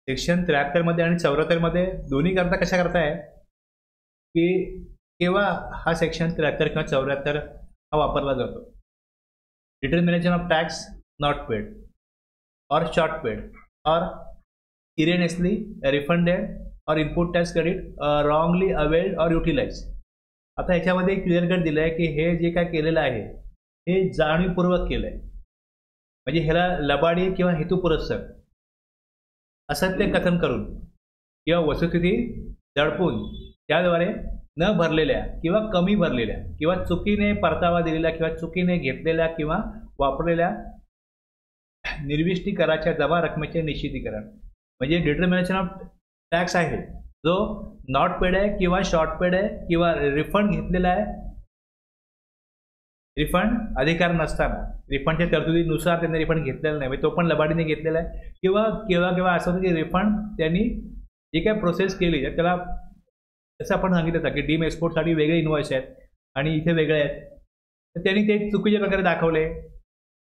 Section 73 मध्ये आणि 74 मध्ये दोन्ही करता कशा करताय की केव्हा हा सेक्शन 73 किंवा 74 हा वापरला जातो. Determination of tax not paid और शॉर्ट पेड और इरेनियसली रिफंडेड और input tax credit wrongly availed और युटिलाइज. आता ह्याच्यामध्ये क्लिअर कट दिलं आहे की हे जे काय केलेलं आहे हे जाणीवपूर्वक केलं आहे, म्हणजे ह्याला लबाडी किंवा हेतुपुरस्सर असत्य कथन करून किंवा वस्तुस्थिती दडपून त्याद्वारे न भरलेल्या किंवा कमी भरलेल्या किंवा चुकीने परतावा दिलेल्या किंवा चुकीने घेतलेल्या किंवा वापरलेल्या निर्विष्टी कराच्या जमा रकमेचे निश्चितीकरण, म्हणजे डिटर्मिनेशन ऑफ टॅक्स आहे जो नॉट पेड आहे किंवा शॉर्ट पेड आहे किंवा रिफंड घेतलेला आहे, रिफंड अधिकार नसताना रिफंडच्या तरतुदीनुसार त्यांनी रिफंड घेतलेला नाही, तो पण लबाडीने घेतलेला आहे, किंवा केव्हा केव्हा असं होतं की रिफंड त्यांनी जी काय प्रोसेस केली त्याला जसं आपण सांगितलं होतं की डीम एक्सपोर्टसाठी वेगळे इन्व्हॉइस आहेत आणि इथे वेगळे आहेत, तर त्यांनी ते चुकीच्या प्रकारे दाखवले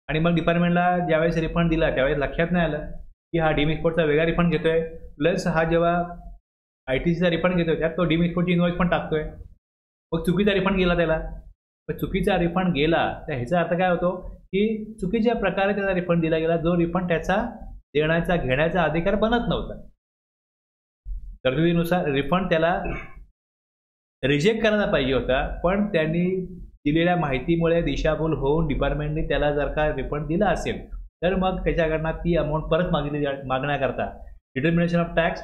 आणि मग डिपार्टमेंटला ज्यावेळेस रिफंड दिला त्यावेळेस लक्षात नाही आलं की हा डीम एक्सपोर्टचा वेगळा रिफंड घेतोय, प्लस हा जेव्हा ITCचा रिफंड घेतोय त्यात तो डीम एक्सपोर्टची इन्व्हॉइस पण टाकतोय, मग चुकीचा रिफंड गेला त्याला. पण चुकीचा रिफंड गेला तर ह्याचा अर्थ काय होतो की चुकीच्या प्रकारे त्याचा रिफंड दिला गेला, जो रिफंड त्याचा देण्याचा घेण्याचा अधिकार बनत नव्हता. तरतुदीनुसार रिफंड त्याला रिजेक्ट करायला पाहिजे होता, पण त्यांनी दिलेल्या माहितीमुळे दिशाभूल होऊन डिपार्टमेंटने त्याला जर का रिफंड दिला असेल तर मग त्याच्याकडनं ती अमाऊंट परत मागण्याकरता determination of tax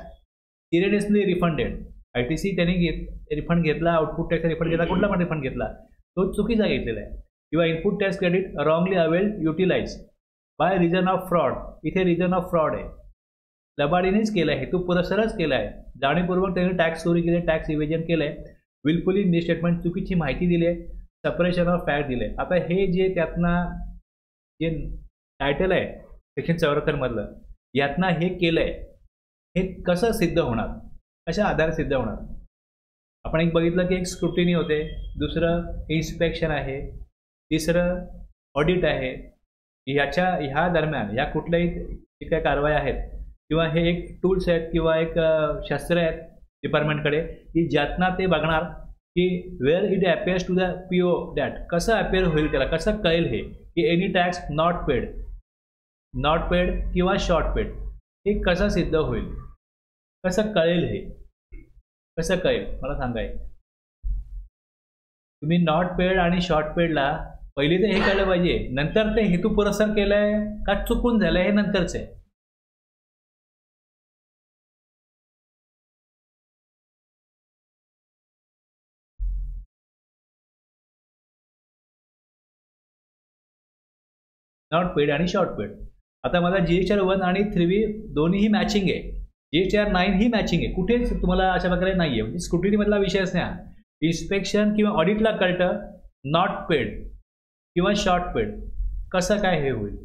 erroneously refunded, ITC त्यांनी रिफंड घेतला, आउटपुट टॅक्सचा रिफंड घेतला, कुठला पण रिफंड घेतला तो चुकीचा घेतलेला आहे, किंवा input tax credit wrongly availed utilise by reason of fraud, इथे रिझन ऑफ फ्रॉड आहे, लबाडीनेच केलं आहे, हेतुपुरस्सरच केलं आहे, जाणीवपूर्वक त्यांनी टॅक्स चोरी केली, टॅक्स इव्हेजन केलं आहे, विलफुली मिसस्टेटमेंट चुकीची माहिती दिली आहे, सेपरेशन ऑफ फॅक्ट दिले. आता हे जे त्यातनं जे टायटल आहे सेक्शन 74 मधलं यातनं हे केलं आहे, हे कसं सिद्ध होणार, कशा आधारे सिद्ध होणार. आपण एक बघितलं की एक स्क्रुटिनी होते, दुसरं इन्स्पेक्शन आहे, तिसरं ऑडिट आहे. ह्या दरम्यान ह्या कुठल्याही जे काही कारवाई आहेत किंवा हे एक टूल्स आहेत किंवा एक शस्त्र आहेत डिपार्टमेंटकडे की ज्यातनं ते बघणार की where it appears to the PO that, कसं अपेअर होईल त्याला, कसं कळेल हे की एनी टॅक्स नॉट पेड किंवा शॉर्ट पेड, हे कसं सिद्ध होईल, कसं कळेल, हे कसं कळेल मला सांगाय. तुम्ही नॉट पेड आणि शॉर्ट पेडला पहिले तर हे कळलं पाहिजे, नंतर ते हेतुपुरस्सर केलंय का चुकून झालंय हे नंतरच आहे. नॉट पेड आणि शॉर्ट पेड. आता माझा GSTR 1 आणि 3B दोन्हीही मॅचिंग आहे, GSTR 9 ही मॅचिंग आहे, कुठेच तुम्हाला अशा प्रकारे नाही आहे, म्हणजे स्क्रुटिनीमधला विषयच नाही. इन्स्पेक्शन किंवा ऑडिटला कळतं नॉट पेड किंवा शॉर्ट पेड, कसं काय हे होईल,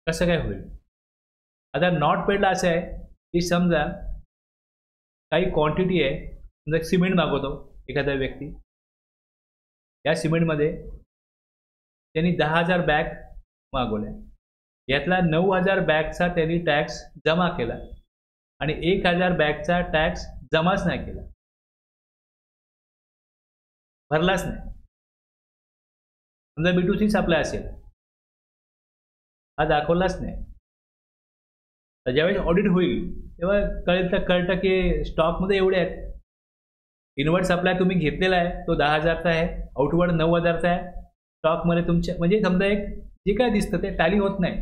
कसं काय होईल. आता नॉट पेडला असं आहे की समजा काही क्वांटिटी आहे, समजा सिमेंट मागवतो एखादा व्यक्ती, या सिमेंटमध्ये त्यांनी 10,000 बॅग मागवल्या, यातला 9,000 बॅगचा त्यांनी टॅक्स जमा केला आणि 1,000 बॅगचा टॅक्स जमाच नाही केला, भरलाच नाही. समजा B2C सप्लाय असेल, हा दाखवलाच नाही, तर ज्यावेळेस ऑडिट होईल तेव्हा कळतं की स्टॉकमध्ये एवढे आहेत, इनवर्ड सप्लाय तुम्ही घेतलेला आहे तो 10,000चा आहे, आउटवर्ड 9,000चा आहे, स्टॉकमध्ये तुमच्या म्हणजे समजा एक जे काय दिसतं ते टॅली होत नाही.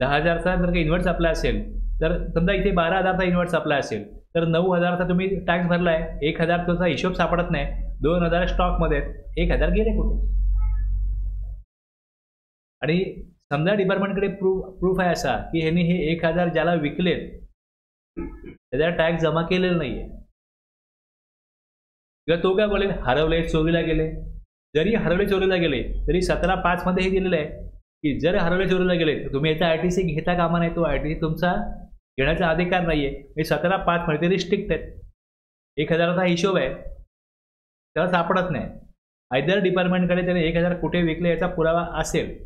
10,000चा जर का इन्व्हर्ट सप्लाय असेल तर समजा इथे 12,000चा इन्व्हर्ट सप्लाय असेल तर 9,000चा तुम्ही टॅक्स भरला आहे, 1,000 तुमचा हिशोब सापडत नाही, 2,000 स्टॉकमध्ये आहेत, 1,000 गेले कुठे. आणि समजा डिपार्टमेंटकडे प्रूफ आहे असा की ह्यांनी हे 1,000 ज्याला विकलेत त्याचा टॅक्स जमा केलेला नाही आहे, किंवा तो काय बोलेल हरवले, चोरीला गेले. जरी हरवले चोरीला गेले तरी 17(5) मध्ये हे दिलेलं आहे की जर हरवले चोरीला गेले तर तुम्ही याचा ITC घेता कामा नाही, तो ITC तुमचा घेण्याचा अधिकार नाही आहे. हे 17(5) मध्ये तरी स्ट्रिक्ट आहेत. 1,000चा हिशोब आहे त्याला सापडत नाही, आयदर डिपार्टमेंटकडे त्याने 1,000 कुठे विकले याचा पुरावा असेल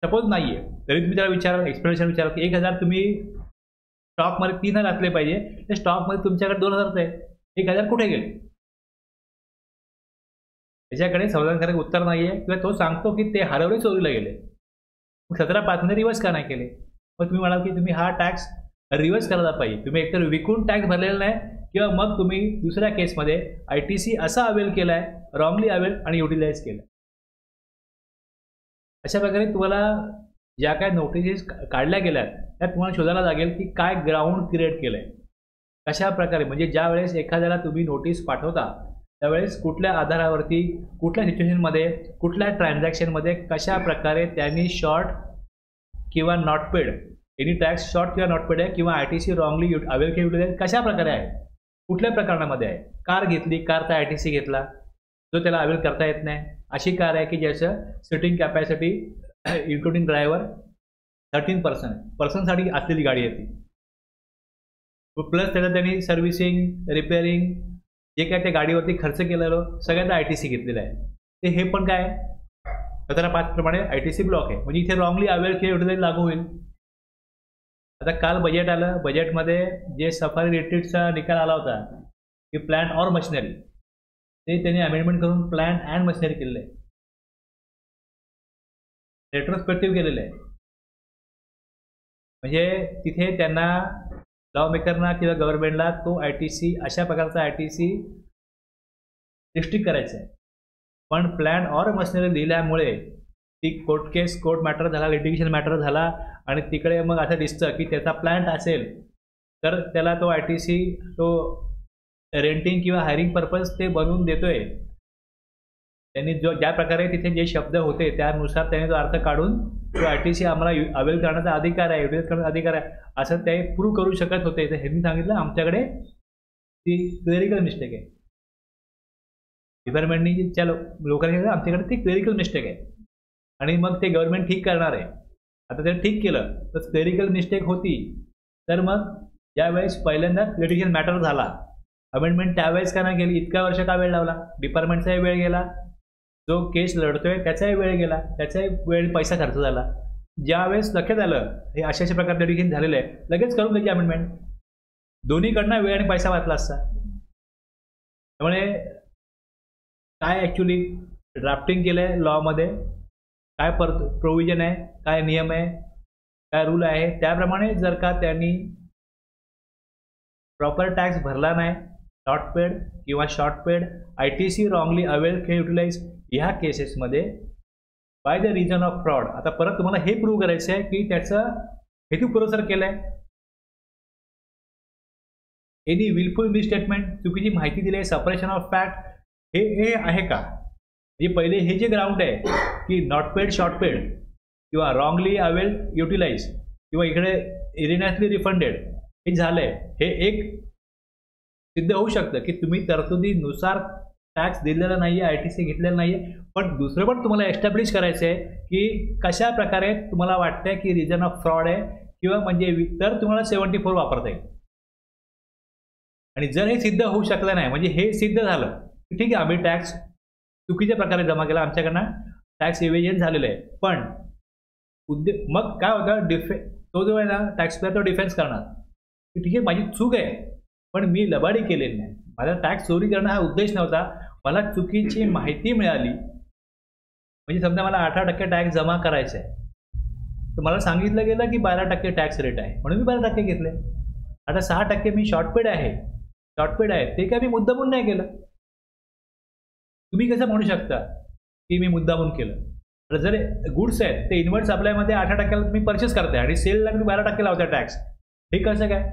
सपोज नाही आहे तरी तुम्ही त्याला विचारा, एक्सप्लेनेशन विचारा की 1000 तुम्ही स्टॉकमध्ये 3000 घातले पाहिजे, त्या स्टॉकमध्ये तुमच्याकडे 2000 आहे, 1000 कुठे गेले? त्याच्याकडे समाधानकारक उत्तर नाही आहे किंवा तो सांगतो की ते हरवले, चोरीला गेले. मग 17.5 रिव्हर्स का नाही केले? मग तुम्ही म्हणाल की तुम्ही हा टॅक्स रिव्हर्स करायला पाहिजे. तुम्ही एकतर विकून टॅक्स भरलेला नाही किंवा मग तुम्ही दुसऱ्या केसमध्ये ITC असा अवेल केला आहे, रॉंगली अवेल आणि युटिलाइज केला. अशा प्रकारे तुम्हाला ज्या काय नोटिसेस काढल्या गेल्यात त्यात तुम्हाला शोधायला लागेल की काय ग्राउंड क्रिएट केलं आहे, कशा प्रकारे. म्हणजे ज्या वेळेस एखाद्याला तुम्ही नोटीस पाठवता त्यावेळेस कुठल्या आधारावरती, कुठल्या सिच्युएशनमध्ये, कुठल्या ट्रान्झॅक्शनमध्ये कशा प्रकारे त्यांनी शॉर्ट किंवा not paid, any tax short किंवा नॉट पेड आहे किंवा ITC रॉंगली अवेल केली कशा प्रकारे आहे, कुठल्या प्रकरणामध्ये आहे. कार घेतली, कारचा ITC घेतला जो त्याला अवेल करता येत नाही. अशी कार आहे की ज्याचं सिटिंग कॅपॅसिटी इन्क्लुडिंग ड्रायव्हर 13% साठी असलेली गाडी आहे ती. प्लस त्याला त्यांनी सर्व्हिसिंग, रिपेअरिंग जे काय त्या गाडीवरती खर्च केलेलं सगळ्यांना ITC घेतलेलं आहे. ते हे पण काय 17.5 प्रमाणे ITC ब्लॉक आहे. म्हणजे इथे रॉंगली अवेल केली लागू होईल. आता काल बजेट आलं, बजेटमध्ये जे सफारी रिट्रीटचा निकाल आला होता की प्लांट और मशिनरी, ते त्यांनी अमेंडमेंट करून प्लांट अँड मशिनरी केलेलं आहे, रेट्रोस्पेक्टिव्ह केलेलं आहे. म्हणजे तिथे त्यांना लॉ मेकरना किंवा गव्हर्नमेंटला तो ITC अशा प्रकारचा ITC रिस्ट्रिक्ट करायचा आहे. पण प्लॅन और मशिनरी लिहिल्यामुळे ती कोर्ट केस, कोर्ट मॅटर झाला, लिटिगेशन मॅटर झाला आणि तिकडे मग असं दिसतं की त्याचा प्लॅन्ट असेल तर त्याला तो ITC तो रेंटिंग किंवा हायरिंग पर्पज ते बनवून देतोय. त्यांनी जो ज्या प्रकारे तिथे जे शब्द होते त्यानुसार त्याने तो अर्थ काढून तो ITC आम्हाला अवेल करण्याचा अधिकार आहे, युटिलाइज करण्याचा अधिकार आहे असं ते प्रूव्ह करू शकत होते. तर ह्यांनी सांगितलं आमच्याकडे ती क्लेरिकल मिस्टेक आहे. डिपार्टमेंटनी त्या लोकांनी आमच्याकडे ती क्लेरिकल मिस्टेक आहे आणि मग ते गव्हर्नमेंट ठीक करणार आहे. आता ते ठीक केलं तर क्लेरिकल मिस्टेक होती तर मग ज्यावेळेस पहिल्यांदा लिटिगेशन मॅटर झाला अमेंडमेंट त्यावेळेस का नाही केली, इतका वर्ष का वेळ लावला? डिपार्टमेंटचाही वेळ गेला, जो केस लढतोय त्याचाही वेळ गेला, त्याचाही वेळ पैसा खर्च झाला. ज्यावेळेस लक्षात आलं हे अशा प्रकारे लिटिगेशन झालेलं आहे लगेच करून द्यायची अमेंडमेंट, दोन्हीकडनं वेळ आणि पैसा वाचला असता. त्यामुळे काय ॲक्च्युली ड्राफ्टिंग केलं आहे लॉमध्ये, काय प्रोव्हिजन आहे, काय नियम आहे, काय रूल आहे, त्याप्रमाणे जर का त्यांनी प्रॉपर टॅक्स भरला नाही, नॉट पेड किंवा short paid, ITC wrongly avail utilise ह्या केसेसमध्ये by the reason of fraud. आता परत तुम्हाला हे प्रूव्ह करायचं आहे की त्याचं हेतू पुरस्कार केलं आहे, एनी विलफुल मिसस्टेटमेंट, चुकीची माहिती दिली आहे, सपरेशन ऑफ फॅक्ट हे आहे का? म्हणजे पहिले हे जे ग्राउंड आहे की नॉट पेड, शॉर्ट पेड किंवा रॉंगली अवेल युटिलाइज किंवा इकडे इरिनॅसली रिफंडेड हे झालंय, हे एक सिद्ध होऊ शकतं की तुम्ही तरतुदीनुसार टॅक्स दिलेला नाही आहे, ITC घेतलेला नाही आहे. पण दुसरं पण तुम्हाला एस्टॅब्लिश करायचं आहे की कशा प्रकारे तुम्हाला वाटतंय की रिझन ऑफ फ्रॉड आहे किंवा म्हणजे तर तुम्हाला 74 वापरता येईल. आणि जर हे सिद्ध होऊ शकलं नाही, म्हणजे हे सिद्ध झालं की ठीक आहे आम्ही टॅक्स चुकीच्या प्रकारे जमा केला, आमच्याकडनं टॅक्स इव्हेजन झालेलं आहे, पण मग काय होतं तो जो आहे ना टॅक्स पेअर तो डिफेन्स करणार की ठीक आहे माझी चूक आहे पण मी लबाडी केलेली नाही, माझा टॅक्स चोरी करणं हा उद्देश नव्हता, मला चुकीची माहिती मिळाली. म्हणजे समजा मला 18% टॅक्स जमा करायचा आहे तर मला सांगितलं गेलं की 12% टॅक्स रेट आहे म्हणून मी 12% घेतले. आता 6% मी शॉर्ट पेड आहे ते काय मी मुद्दामून नाही केलं. तुम्ही कसं म्हणू शकता की मी मुद्दामून केलं? तर जर गुड्स आहेत ते इन्व्हर्स सप्लायमध्ये 18% तुम्ही परचेस करताय आणि सेलला तुम्ही 12% लावताय टॅक्स, हे कसं काय?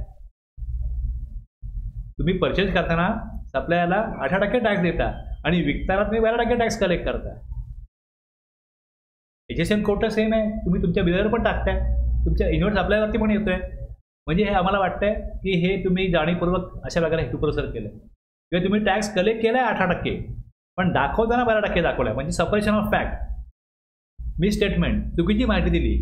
तुम्ही परचेस करताना सप्लायरला 18% टॅक्स देता आणि विकताना तुम्ही 12% टॅक्स कलेक्ट करता. HSN कोटा सेम आहे, तुम्ही तुमच्या बिलवर पण टाकताय, तुमच्या इन्व्हर्स सप्लायवरती पण येतोय. म्हणजे हे आम्हाला वाटतंय की हे तुम्ही जाणीवपूर्वक अशा प्रकारे हेतुपुरस्सर केलं किंवा तुम्ही टॅक्स कलेक्ट केलाय 18% पण दाखवताना 12% दाखवलाय, म्हणजे suppression of fact, misstatement, चुकीची माहिती दिली.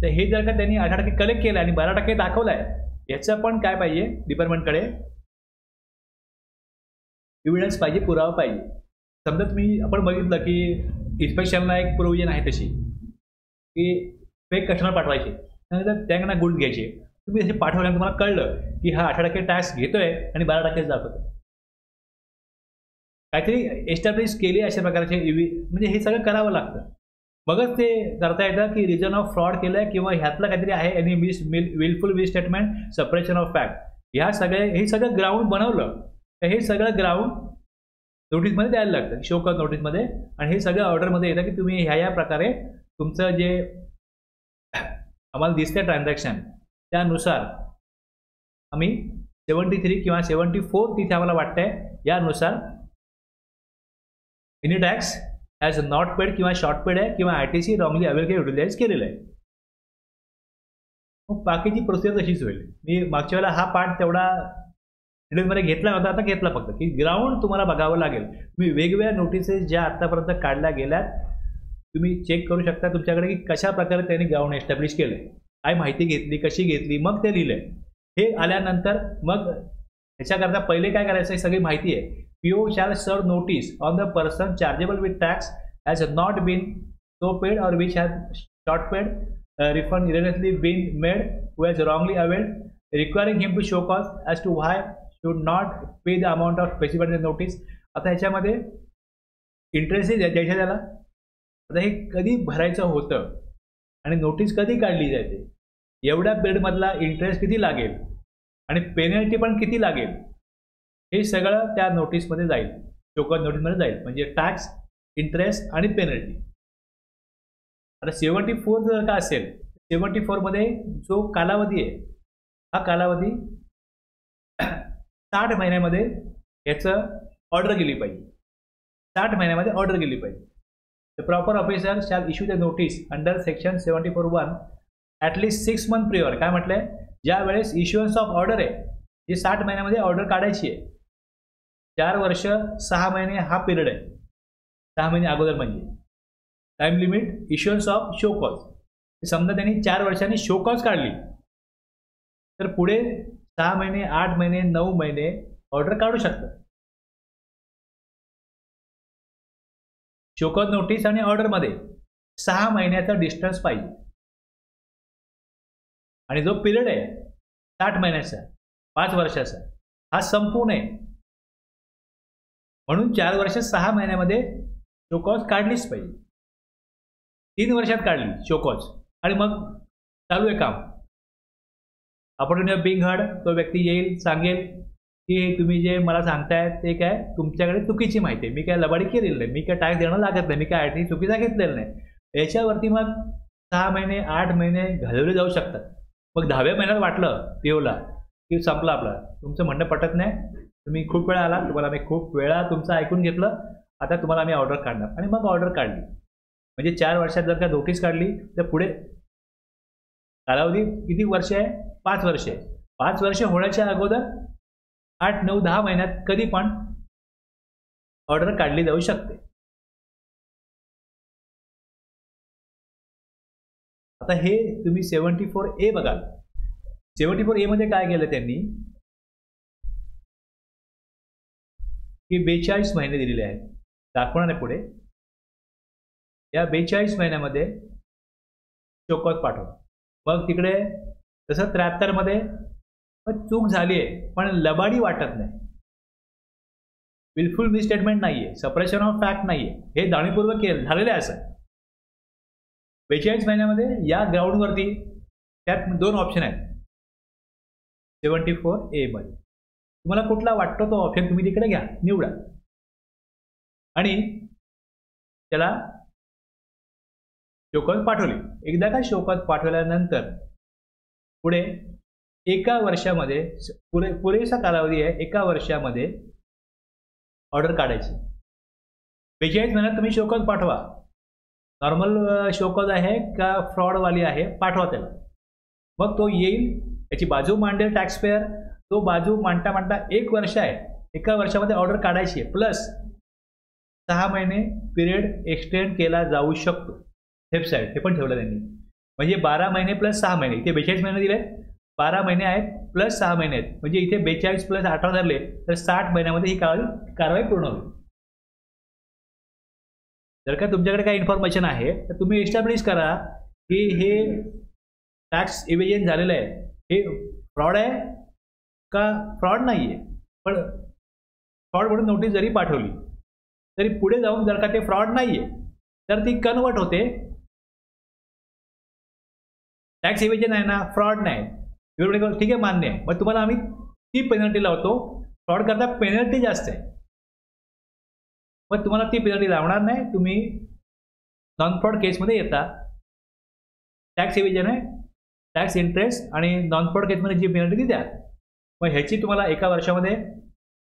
तर हे जर का त्यांनी 18% कलेक्ट केलं आणि 12% दाखवलाय याचं पण काय पाहिजे डिपार्टमेंटकडे एव्हिडन्स पाहिजे, पुरावा पाहिजे. समजा तुम्ही आपण बघितलं की इन्स्पेक्शनला एक प्रोव्हिजन आहे तशी की फेक कस्टमर पाठवायचे, त्यानंतर त्यांना गुड घ्यायचे. तुम्ही असे पाठवल्यानंतर तुम्हाला कळलं की हा 18% टॅक्स घेतोय आणि 12% दाखवतो. काहीतरी एस्टॅब्लिश केली अशा प्रकारचे म्हणजे हे सगळं करावं लागतं. मगच ते करता येतं की रिजन ऑफ फ्रॉड केलंय किंवा ह्यातलं काहीतरी आहे, any wilful misstatement, suppression of fact, हे सगळं ग्राउंड बनवलं तर हे सगळं ग्राउंड नोटीसमध्ये द्यायला लागतं, शो कॉज नोटीसमध्ये. आणि हे सगळं ऑर्डरमध्ये येतं की तुम्ही ह्या प्रकारे तुमचं जे आम्हाला दिसते ट्रान्झॅक्शन त्यानुसार आम्ही 73 किंवा 74 तिथे आम्हाला वाटतंय यानुसार any tax as not paid किंवा शॉर्ट पेड आहे किंवा ITC रॉंगली अवेलेबल युटिलाइज केलेलं आहे. मग बाकीची प्रोसेस तशीच होईल. मी मागच्या वेळेला हा पार्ट तेवढा डिटेलमध्ये घेतला नव्हता, आता घेतला फक्त की ग्राउंड तुम्हाला बघावं लागेल. तुम्ही वेगवेगळ्या नोटिसेस ज्या आतापर्यंत काढल्या गेल्यात तुम्ही चेक करू शकता तुमच्याकडे की कशा प्रकारे त्यांनी ग्राउंड एस्टॅब्लिश केलंय, काय माहिती घेतली, कशी घेतली, मग ते लिहिलंय. हे आल्यानंतर मग ह्याच्याकरता पहिले काय करायचं, सगळी माहिती आहे. PO shall serve notice on the person chargeable with tax has not been so paid or which has short paid refund erroneously been made who has wrongly availed, requiring him to show cause as to why should not pay the amount of specified in the notice. आता ह्याच्यामध्ये interest द्यायचा त्याला. आता हे कधी भरायचं होतं आणि नोटीस कधी काढली जाते, एवढ्या पिरियडमधला इंटरेस्ट किती लागेल आणि पेनल्टी पण किती लागेल, हे सगळं त्या नोटीसमध्ये जाईल, शोकॉज नोटीसमध्ये जाईल. म्हणजे टॅक्स, इंटरेस्ट आणि पेनल्टी. आता 74 जर का असेल, 74 मध्ये जो कालावधी आहे हा कालावधी 60 महिन्यामध्ये याचं ऑर्डर गेली पाहिजे. 60 महिन्यामध्ये ऑर्डर गेली पाहिजे. The proper officer shall issue the notice under section 74(1) at least 6 months प्रिअर. काय म्हटलंय, ज्या वेळेस इश्युअन्स ऑफ ऑर्डर आहे जी 60 महिन्यामध्ये ऑर्डर काढायची आहे, 4 वर्ष 6 महिने हा पिरियड आहे. 6 महिने अगोदर म्हणजे time limit issuance of show cause. समजा त्यांनी 4 वर्षांनी शो कॉज काढली तर पुढे 6 महिने, 8 महिने, 9 महिने ऑर्डर काढू शकतात. शो कॉज नोटीस आणि ऑर्डरमध्ये 6 महिन्याचा डिस्टन्स पाहिजे. आणि जो पिरियड आहे 60 महिन्याचा, 5 वर्षाचा, हा संपू नये म्हणून 4 वर्ष 6 महिन्यामध्ये शोकॉज काढलीच पाहिजे. 3 वर्षात काढली शोकॉज आणि मग चालू आहे काम. अपॉर्च्युनिटी बिंग हर्ड, तो व्यक्ती येईल, सांगेल की तुम्ही जे मला सांगताय ते काय तुमच्याकडे चुकीची माहिती आहे, मी काय लबाडी केलेली नाही, मी काय टॅक्स देणं लागत नाही, मी काय ITC चुकीचा घेतलेला नाही. याच्यावरती मग 6 महिने, 8 महिने घालवले जाऊ शकतात. मग 10व्या महिन्यात वाटलं POला की संपलं आपलं, तुमचं म्हणणं पटत नाही, तुम्ही खूप वेळा आला, तुम्हाला मी खूप वेळा तुमचं ऐकून घेतलं, आता तुम्हाला आम्ही ऑर्डर काढणार. आणि मग ऑर्डर काढली म्हणजे 4 वर्षात जर का नोटीस काढली तर पुढे कालावधी किती वर्ष आहे, 5 वर्ष आहे. 5 वर्ष होण्याच्या अगोदर 8, 9, 10 महिन्यात कधी पण ऑर्डर काढली जाऊ शकते. आता हे तुम्ही 74A बघाल. 74A मध्ये काय केलं त्यांनी की 42 महिने दिलेले आहेत, दाखवणार आहे पुढे. या 42 महिन्यामध्ये शोकॉज पाठवा. मग तिकडे तसं 73 मध्ये चूक झाली आहे पण लबाडी वाटत नाही, विलफुल मिसस्टेटमेंट नाहीये, सेपरेशन ऑफ फॅक्ट नाहीये, हे जाणीवपूर्वक झालेलं आहे. असं 42 महिन्यामध्ये या ग्राउंडवरती त्यात 2 ऑप्शन आहेत 74A मध्ये. तुम्हाला कुठला वाटतो तो ऑप्शन तुम्ही तिकडे घ्या, निवडा आणि त्याला शोकॉज पाठवली. एकदा का शोकॉज पाठवल्यानंतर पुढे 1 वर्षामध्ये पुरेसा कालावधी आहे, 1 वर्षामध्ये ऑर्डर काढायची. 42 महिन्यात तुम्ही शोकॉज पाठवा. नॉर्मल शोकॉज आहे का फ्रॉडवाली आहे, पाठवा त्याला. मग तो येईल, त्याची बाजू मांडेल टॅक्स पेअर. तो बाजू मांडता मांडता 1 वर्ष आहे, 1 वर्षामध्ये ऑर्डर काढायची आहे, प्लस 6 महिने पिरियड एक्सटेंड केला जाऊ शकतो. वेबसाईट हे पण ठेवलं त्यांनी. म्हणजे 12 महिने प्लस 6 महिने, इथे 42 महिने दिले, 12 महिने आहेत प्लस 6 महिने आहेत, म्हणजे इथे 42 प्लस 18 धरले तर 60 महिन्यामध्ये ही कारवाई पूर्ण होईल. जर का तुमच्याकडे काही इन्फॉर्मेशन आहे तर तुम्ही एस्टॅब्लिश करा की हे टॅक्स इव्हेजन झालेलं आहे, हे फ्रॉड आहे का फ्रॉड नाही आहे. पण फ्रॉड म्हणून नोटीस जरी पाठवली तरी पुढे जाऊन जर का ते फ्रॉड नाही आहे तर ती कन्वर्ट होते टॅक्स इव्हेजन आहे ना, फ्रॉड नाही. ठीक आहे, मान्य आहे. मग तुम्हाला आम्ही ती पेनल्टी लावतो. फ्रॉड करता पेनल्टी जास्त आहे, मग तुम्हाला ती पेनल्टी लावणार नाही. तुम्ही नॉन फ्रॉड केसमध्ये येता. टॅक्स इव्हेजन आहे, टॅक्स इंटरेस्ट आणि नॉन फ्रॉड केसमध्ये जी पेनल्टी ती द्या. मग ह्याची तुम्हाला एका वर्षामध्ये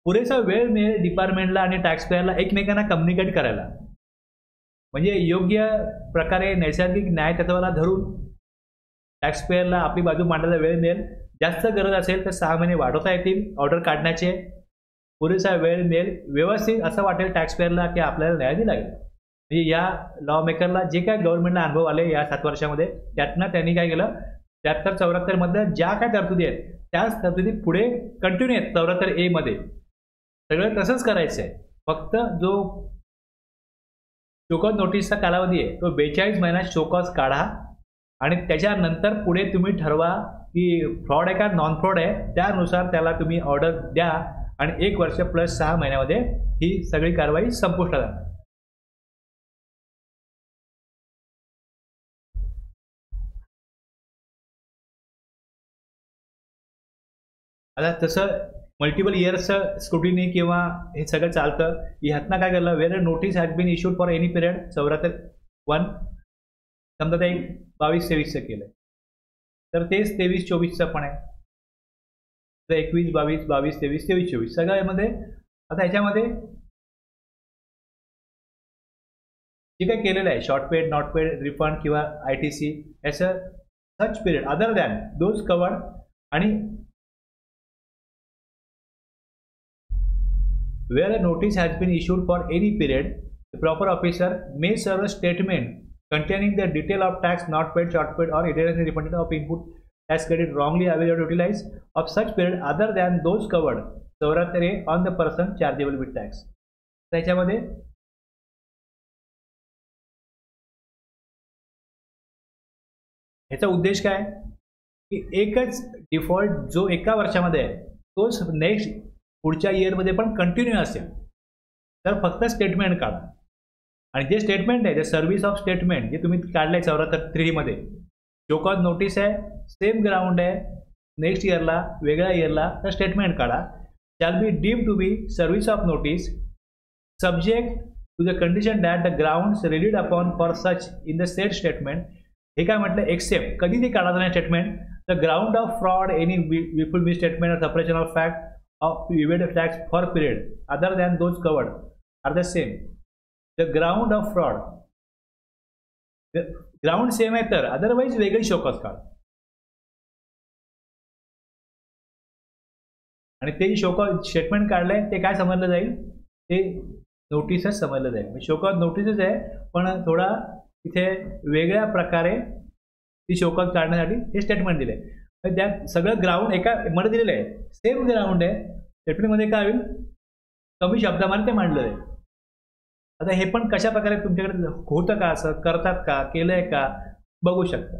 पुरेसा वेळ मिळेल डिपार्टमेंटला आणि टॅक्स पेयरला एकमेकांना कम्युनिकेट करायला. म्हणजे योग्य प्रकारे नैसर्गिक न्याय तत्वाला धरून टॅक्स पेयरला आपली बाजू मांडायला वेळ मिळेल. जास्त गरज असेल तर 6 महिने वाढवता येतील ऑर्डर काढण्याचे. पुरेसा वेळ मिळेल. व्यवस्थित असं वाटेल टॅक्स पेयरला की आपल्याला न्याय दिला गेला. म्हणजे या लॉ मेकरला जे काय गव्हर्नमेंटला अनुभव आले या 7 वर्षामध्ये, त्यातनं त्यांनी काय केलं, 73-74 मध्ये ज्या काय तरतुदी आहेत त्याच तरतुदी पुढे कंटिन्यू आहेत 74A मध्ये. सगळं तसंच करायचं आहे. फक्त जो शोकॉज नोटीसचा कालावधी आहे तो 42 महिन्यात शोकॉज काढा आणि त्याच्यानंतर पुढे तुम्ही ठरवा की फ्रॉड आहे का नॉन फ्रॉड आहे. त्यानुसार त्याला तुम्ही ऑर्डर द्या आणि 1 वर्ष प्लस 6 महिन्यामध्ये ही सगळी कारवाई संपुष्टात आणा. आता तसं मल्टिपल इयर्सचं स्क्रुटिनी किंवा हे सगळं चालतं. ह्यातनं काय केलं, where notice has been issued for any period 74(1), समजा ते 22-23चं केलं तर तेच 23-24चं पण आहे. तर 21-22, 22-23, 23-24 सगळ्यामध्ये. आता ह्याच्यामध्ये जे काय केलेलं आहे short paid, not paid, refund किंवा ITC याचं such period other than those covered. आणि where a notice has been issued for any period, the proper officer may serve a statement containing the detail of tax not paid, short paid, or erroneously refunded of input tax credit wrongly available utilized of such period other than those covered 74A on the person chargeable with tax. त्याच्यामध्ये ह्याचा उद्देश काय की एकच default जो एका वर्षामध्ये आहे तोच नेक्स्ट पुढच्या इयरमध्ये पण कंटिन्यू असेल तर फक्त स्टेटमेंट काढा. आणि जे स्टेटमेंट आहे ते सर्व्हिस ऑफ स्टेटमेंट जे तुम्ही काढलं आहे 74 मध्ये, शोकॉज नोटीस आहे, सेम ग्राउंड आहे, नेक्स्ट इयरला वेगळ्या इयरला तर स्टेटमेंट काढा. Shall be dim to be service of notice subject to the condition that the grounds relied upon for such in the set statement. हे काय म्हटलं, एक्सेप्ट कधी ते काढायचं नाही statement, the ground of fraud any wilful misstatement और suppression of fact of to evade tax for period other than those covered are the same. The ground of fraud, the ground same आहे तर otherwise वेगळी show cause काढ. आणि ते show cause statement काढलंय ते काय समजलं जाईल, ते नोटीसच समजलं जाईल. शोकॉज नोटीसच आहे पण थोडा इथे वेगळ्या प्रकारे ती शोकॉज काढण्यासाठी हे स्टेटमेंट दिले. त्यात सगळं ग्राउंड एका मध्ये दिलेलं आहे, सेम ग्राउंड आहे. स्टेटमेंटमध्ये काय होईल, कमी शब्दामध्ये ते मांडलं आहे. आता हे पण कशा प्रकारे तुमच्याकडे होतं का, असं करतात का, केलंय का बघू शकता.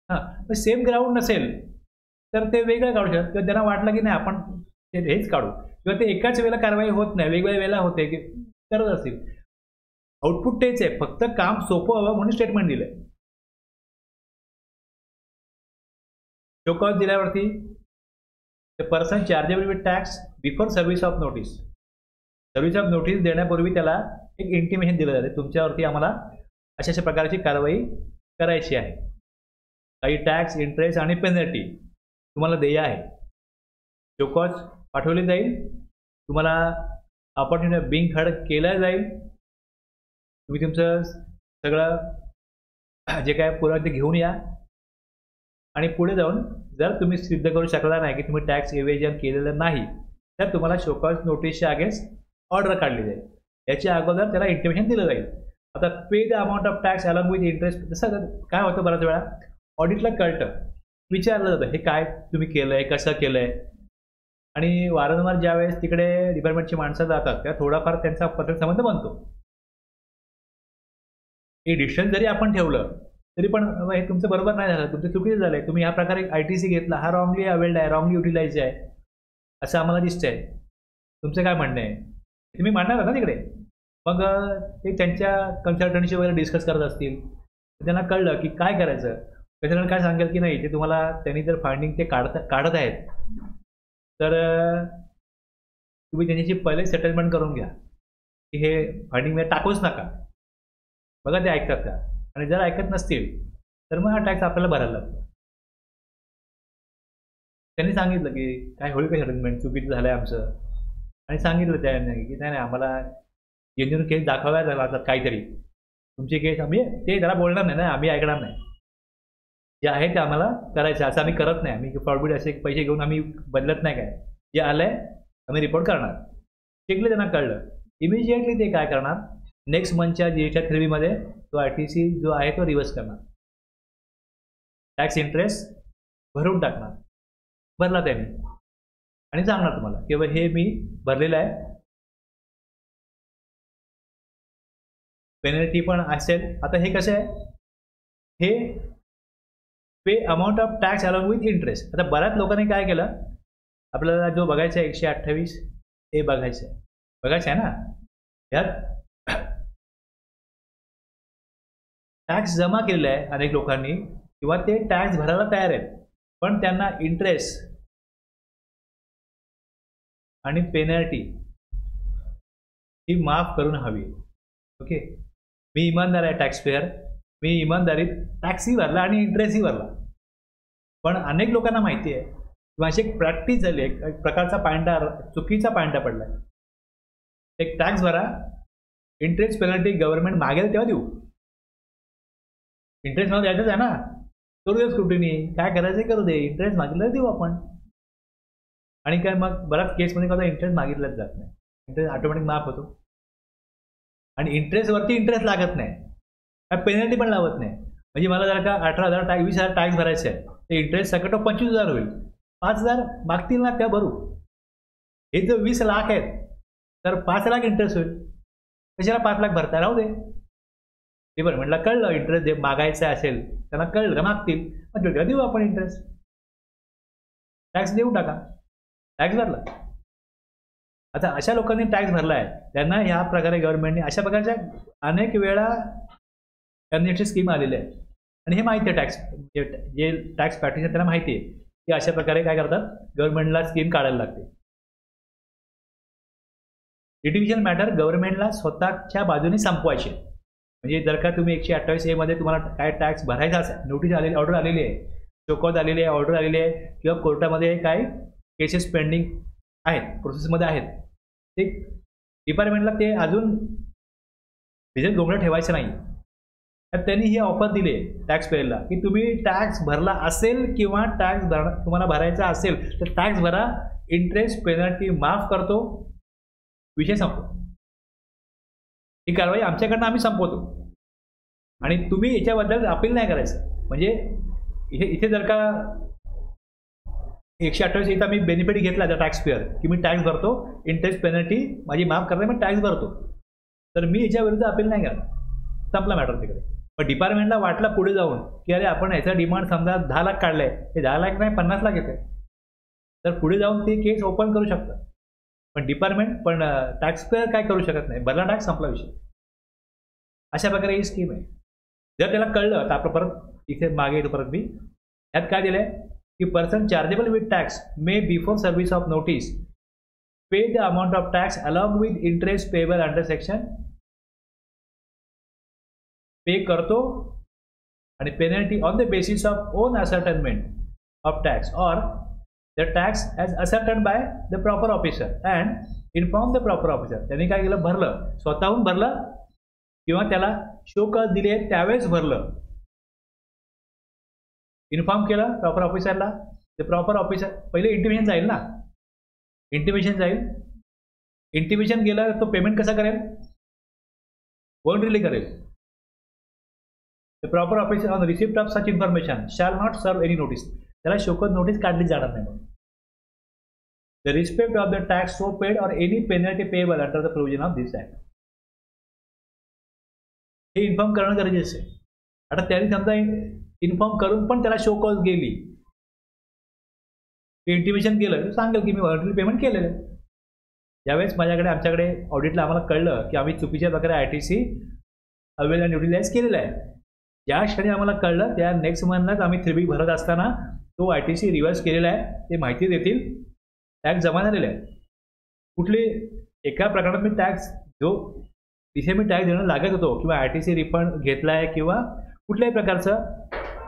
हां, सेम ग्राउंड नसेल तर ते वेगळं काढू शकतात किंवा त्यांना वाटलं की नाही आपण हेच काढू, किंवा ते एकाच वेळेला कारवाई होत नाही, वेगवेगळ्या वेळेला होते की करत असतील. आउटपुट तेच आहे, फक्त काम सोपं हवं म्हणून स्टेटमेंट दिलंय. शोकॉज दिल्यावरती the person chargeable with tax before service of notice. Service of notice देण्यापूर्वी त्याला एक इंटिमेशन दिलं जाते, तुमच्यावरती आम्हाला अशा प्रकारची कारवाई करायची आहे. काही टॅक्स, इंटरेस्ट आणि पेनल्टी तुम्हाला देय आहे. शोकॉज पाठवली जाईल, तुम्हाला अपॉर्च्युनिटी बिंग हर्ड केलं जाईल. तुम्ही तुमचं सगळं जे काय पुरावे ते घेऊन या आणि पुढे जाऊन जर तुम्ही सिद्ध करू शकला नाही की तुम्ही टॅक्स इव्हेजन केलेलं नाही तर तुम्हाला शोकॉज नोटीसच्या अगेन्स्ट ऑर्डर काढली जाईल. याच्या अगोदर त्याला इंटिमेशन दिलं जाईल. आता pay the amount of tax along with interest. जसं काय होतं बऱ्याच वेळा ऑडिटला कळतं, विचारलं जातं हे काय तुम्ही केलंय, कसं केलंय. आणि वारंवार ज्यावेळेस तिकडे डिपार्टमेंटची माणसं जातात त्या थोडाफार त्यांचा पत्रसंबंध बनतो. हे डिस्टन्स जरी आपण ठेवलं तरी पण हे तुमचं बरोबर नाही झालं, तुमचं चुकीचं झालंय. तुम्ही ह्या प्रकारे ITC घेतला, हा रॉंगली अवेल्ड आहे, रॉंगली युटिलाइज आहे असं आम्हाला दिसतंय. तुमचं काय म्हणणं आहे? तुम्ही मांडणार ना तिकडे. मग ते त्यांच्या कन्सल्टंटशी वगैरे डिस्कस करत असतील, त्यांना कळलं की काय करायचं. कन्सल्टंट काय सांगेल की नाही, ते तुम्हाला त्यांनी जर फायंडिंग ते काढत आहेत तर तुम्ही त्यांच्याशी पहिले सेटलमेंट करून घ्या की हे फायंडिंग टाकूच नका. बघा ते ऐकतात का, आणि जर ऐकत नसतील तर मग हा टॅक्स आपल्याला भरायला लागतो. त्यांनी सांगितलं की काय होईल का सेटलमेंट, चुकीचं झालंय आमचं, आणि सांगितलं त्यांनी की नाही आम्हाला जेन्युइन केस दाखवाव्या लागतात काहीतरी. तुमची केस आम्ही ते त्याला बोलणार नाही ना, आम्ही ऐकणार नाही. जे आहे ते आम्हाला करायचं, असं आम्ही करत नाही. आम्ही फॉरवर्ड असे पैसे घेऊन आम्ही बदलत नाही. काय जे आलंय आम्ही रिपोर्ट करणार. शिकले, त्यांना कळलं. इमिजिएटली ते काय करणार, नेक्स्ट मंथच्या जीएसटी 3B तो ITC जो आहे तो रिव्हर्स करणार, टॅक्स इंटरेस्ट भरून टाकणार. भरला त्यांनी आणि सांगणार तुम्हाला की हे मी भरलेलं आहे, पेनल्टी पण असेल. आता हे कसं आहे, हे pay amount of tax along with interest. आता बऱ्याच लोकांनी काय केलं, आपल्याला जो बघायचा आहे 128 हे बघायचं आहे ना, यात टॅक्स जमा केलेला आहे अनेक लोकांनी, किंवा ते टॅक्स भरायला तयार आहेत, पण त्यांना इंटरेस्ट आणि पेनल्टी ही माफ करून हवी. ओके, मी इमानदार आहे टॅक्स पेअर, मी इमानदारीत टॅक्सही भरला आणि इंटरेस्टही भरला. पण अनेक लोकांना माहिती आहे किंवा अशी एक प्रॅक्टिस झाली, एक प्रकारचा चुकीचा पांडा पडला. एक टॅक्स भरा, इंटरेस्ट पेनल्टी गव्हर्नमेंट मागेल तेव्हा देऊ. इंटरेस्ट मला द्यायचंच आहे ना, करू दे स्क्रुटिनी, काय करायचं करू दे, इंटरेस्ट मागितलं देऊ आपण. आणि काय मग बऱ्याच केसमध्ये कसं इंटरेस्ट मागितलंच जात नाही, इंटरेस्ट ऑटोमॅटिक माफ होतो. आणि इंटरेस्टवरती इंटरेस्ट लागत नाही, काय पेनल्टी पण लावत नाही. म्हणजे मला जर का 18,000 टॅक्स 20,000 टॅक्स भरायचे आहे, ते इंटरेस्ट सकट 25,000 होईल. 5,000 मागतील ना त्या भरू. हे जर 20 लाख आहेत तर 5 लाख इंटरेस्ट होईल. कशाला 5 लाख भरता, राहू दे. ते बरं म्हटलं, कळलं इंटरेस्ट मागायचं असेल त्यांना कळलं, मागतील मग देऊ आपण इंटरेस्ट, टॅक्स देऊ टाका. टॅक्स भरला. आता अशा लोकांनी टॅक्स भरला आहे, त्यांना ह्या प्रकारे गव्हर्नमेंटने अशा प्रकारच्या अनेक वेळा त्यांनी स्कीम आलेली आहे. आणि हे माहिती आहे, जे टॅक्स प्रॅक्टिशनर त्यांना माहिती आहे की अशा प्रकारे काय करतात, गव्हर्नमेंटला स्कीम काढायला लागते. लिटिगेशन मॅटर गव्हर्नमेंटला स्वतःच्या बाजूने संपवायचे. म्हणजे जर का तुम्ही 128A तुम्हाला काय टॅक्स भरायचा असेल, नोटीस आलेली, ऑर्डर आलेली आहे, शोकॉज आलेली आहे, ऑर्डर आलेली आहे, किंवा कोर्टामध्ये काय केसेस पेंडिंग आहेत, प्रोसेसमध्ये आहेत, ते डिपार्टमेंटला ते अजून रिझल्ट गोंगडं ठेवायचं नाही. तर त्यांनी ही ऑफर दिली आहे टॅक्स पेअरला की तुम्ही टॅक्स भरला असेल किंवा टॅक्स तुम्हाला भरायचा असेल तर टॅक्स भरा, इंटरेस्ट पेनल्टी माफ करतो, विषय संपतो. ही कारवाई आमच्याकडनं आम्ही संपवतो आणि तुम्ही याच्याबद्दल अपील नाही करायचं. म्हणजे इथे जर का 128 इथं मी बेनिफिट घेतला त्या टॅक्स पेअर की मी टॅक्स भरतो, इंटरेस्ट पेनल्टी माझी माफ करते, मी टॅक्स भरतो, तर मी याच्या विरुद्ध अपील नाही करणार. संपला मॅटर तिकडे. पण डिपार्टमेंटला वाटलं पुढे जाऊन की अरे आपण याचा डिमांड समजा 10 लाख काढलाय, हे 10 लाख नाही 50 लाख येते, तर पुढे जाऊन ते केस ओपन करू शकतात. पण टॅक्स पेअर काय करू शकत नाही, भरला टॅक्स संपला विषय. अशा प्रकारे ही स्कीम आहे. जर त्याला कळलं तर आपण परत इथे मागे येतो, परत मी यात काय दिलंय की person chargeable with tax may before service of notice pay the amount of tax along with interest payable under section, pay करतो आणि penalty on the basis of own ascertainment of tax or the tax as ascertain by the proper officer and inform the proper officer. त्यांनी काय केलं, भरलं, स्वतःहून भरलं किंवा त्याला शोकॉज दिले त्यावेळेस भरलं, इन्फॉर्म केलं प्रॉपर ऑफिसरला. ते प्रॉपर ऑफिसर पहिले इंटिमेशन जाईल ना, इंटिमेशन जाईल, इंटिमेशन गेलं तो पेमेंट कसा करेल, व्हॉलंटरीली करेल. The proper officer on receipt of such information shall not serve any notice, त्याला शोकॉज नोटीस काढली जाणार नाही. The respect of the tax so paid or any penalty payable under the provision of this act. हे inform करणं गरजेचं आहे. आता त्यांनी समजा इन्फॉर्म करून पण त्याला शो कॉज गेली, इंटिमेशन केलं तर सांगेल की मी व्हॉलंटरी पेमेंट केलेलं आहे. ज्यावेळेस आमच्याकडे ऑडिटला आम्हाला कळलं की आम्ही चुकीच्या प्रकारे ITC अवेल आणि युटिलाइज केलेला आहे, ज्या क्षणी आम्हाला कळलं त्या नेक्स्ट मंथलाच आम्ही 3B भरत असताना तो ITC रिव्हर्स केलेला आहे, ते माहिती देतील, टॅक्स जमा झालेला आहे. कुठली एका प्रकरणात मी टॅक्स जो तिथे मी टॅक्स देणं लागत होतो किंवा ITC रिफंड घेतला आहे किंवा कुठल्याही प्रकारचं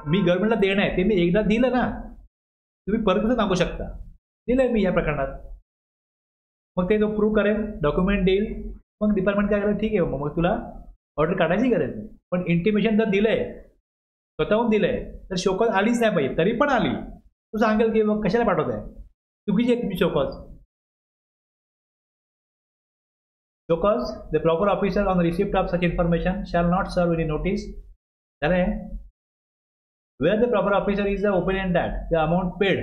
मी गव्हर्नमेंटला देणं आहे ते मी एकदा दिलं ना, तुम्ही परत कसं मागू शकता, दिलं आहे मी या प्रकरणात. मग ते जो प्रूव्ह करेल, डॉक्युमेंट देईल, मग डिपार्टमेंट काय करेल, ठीक आहे मग तुला ऑर्डर काढायची गरज नाही. पण इंटिमेशन जर दिलंय, स्वतःहून दिलंय, तर शोकॉज आलीच नाही पाहिजे. तरी पण आली, तू सांगेल की मग कशाला पाठवत आहे, चुकीची आहे तुमची show cause. Show cause the proper officer on receipt of such information shall not serve any notice. झालंय where the proper officer is the opinion that the amount paid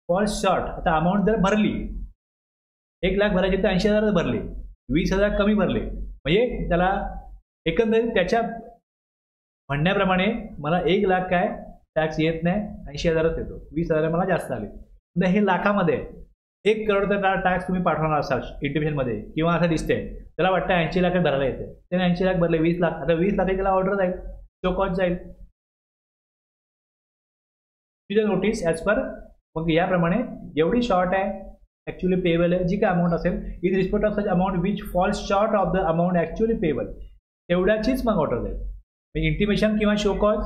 falls short. आता अमाऊंट जर भरली 1 लाख भरायचे तर 80,000 भरले, 20,000 कमी भरले, म्हणजे त्याला एकंदरीत त्याच्या म्हणण्याप्रमाणे मला 1 लाख काय टॅक्स येत नाही, 80,000च येतो, 20,000 मला जास्त आले. म्हणजे हे लाखामध्ये 1 करोडचा टॅक्स तुम्ही पाठवणार असाल इंटिमेशनमध्ये किंवा असं दिसतंय, त्याला वाटतं 80 लाख भरायला येते, त्याने 80 लाख भरले, 20 लाख, आता 20 लाखाची त्याला ऑर्डर जाईल, शोकॉज जाईल, तुझ्या नोटीस ॲज पर. मग याप्रमाणे जेवढी शॉर्ट आहे ॲक्च्युअली पेएबल आहे, जी काय अमाऊंट असेल in respect of such amount which falls short of the amount actually payable, तेवढ्याचीच मग ऑर्डर जाईल. म्हणजे इंटिमेशन किंवा शोकॉज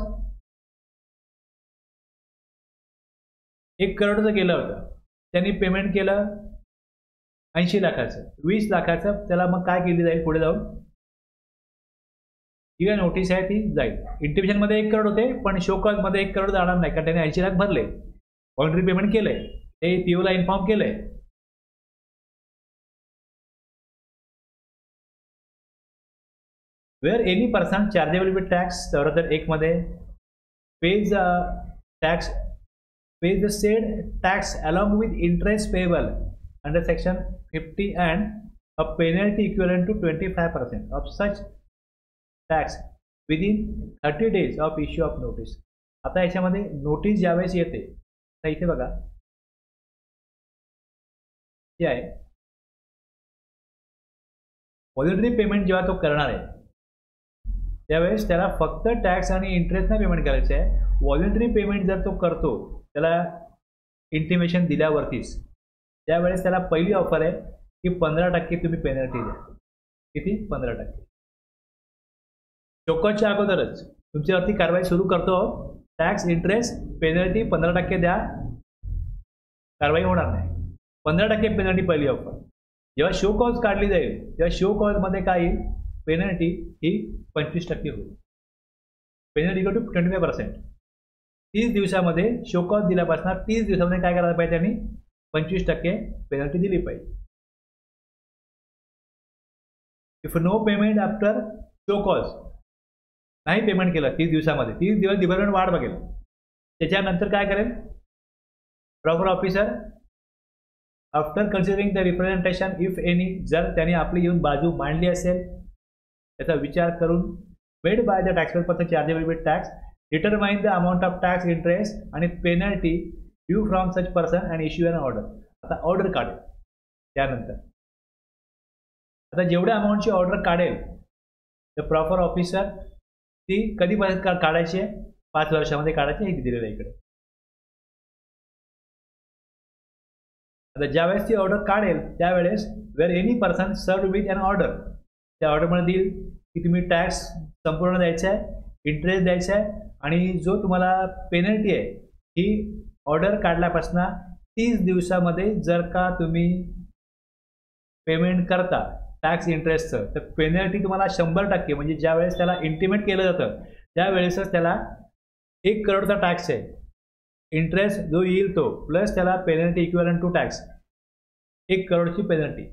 1 करोडचं केलं होतं, त्यांनी पेमेंट केलं 80 लाखाचं, 20 लाखाचं, त्याला मग काय केली जाईल पुढे जाऊन, जी काय नोटीस आहे ती जाईल. इंटिमेशनमध्ये 1 करोड होते, पण शोकॉजमध्ये 1 करोड जाणार नाही, कारण त्याने 80 लाख भरले, व्हॉलंटरी पेमेंट केलंय, ते POला इन्फॉर्म केलंय. Where any person chargeable with tax 74 मध्ये pays tax pays the said tax along with interest payable under section 50 and a penalty equivalent to 25% of such tax within 30 days of issue of notice. आता याच्यामध्ये notice ज्यावेळेस येते, तर इथे बघा हे आहे व्हॉलंटरी पेमेंट. जेव्हा तो करणार आहे त्यावेळेस त्याला फक्त टॅक्स आणि इंटरेस्ट नाही पेमेंट करायचं आहे. व्हॉलंटरी पेमेंट जर तो करतो त्याला इंटिमेशन दिल्यावरतीच, त्यावेळेस त्याला पहिली ऑफर आहे की 15% तुम्ही पेनल्टी द्या. किती? 15%. शोकॉजच्या अगोदरच तुमच्यावरती कारवाई सुरू करतो, टॅक्स इंटरेस्ट पेनल्टी 15% द्या, कारवाई होणार नाही. 15% पेनल्टी पहिली ऑफर. जेव्हा शो कॉज काढली जाईल तेव्हा शो कॉजमध्ये काय येईल, पेनल्टी ही 25% होईल. Penalty equal to 25%. 30 दिवसामध्ये शो कॉज दिल्यापासून 30 दिवसामध्ये काय करायला पाहिजे, त्यांनी 25% पेनल्टी दिली पाहिजे. If no payment after show cause, नाही पेमेंट केलं 30 दिवसामध्ये, 30 दिवस डिपार्टमेंट वाढ बघेल, त्याच्यानंतर काय करेल proper officer after considering the representation if any, जर त्यांनी आपली येऊन बाजू मांडली असेल त्याचा विचार करून paid by the taxpayer person chargeable with tax, determine the amount of tax interest आणि penalty due from such person and issue an order. आता ऑर्डर काढेल त्यानंतर, आता जेवढ्या अमाऊंटची ऑर्डर काढेल द प्रॉपर ऑफिसर ती कधी काढायची आहे, 5 वर्षामध्ये काढायची, हे दिलेलं आहे इकडे. आता ज्यावेळेस ती ऑर्डर काढेल त्यावेळेस where any person served with an order, त्या ऑर्डरमध्ये देईल की तुम्ही टॅक्स संपूर्ण द्यायचा आहे, इंटरेस्ट द्यायचा आहे, आणि जो तुम्हाला पेनल्टी आहे ही ऑर्डर काढल्यापासून 30 दिवसामध्ये जर का तुम्ही पेमेंट करता टॅक्स इंटरेस्टचं, तर पेनल्टी तुम्हाला 100%, म्हणजे ज्यावेळेस त्याला इंटिमेट केलं जातं त्यावेळेसच त्याला 1 करोडचा टॅक्स आहे, इंटरेस्ट जो येईल तो प्लस त्याला पेनल्टी इक्विव्हॅलंट टू टॅक्स 1 करोडची पेनल्टी.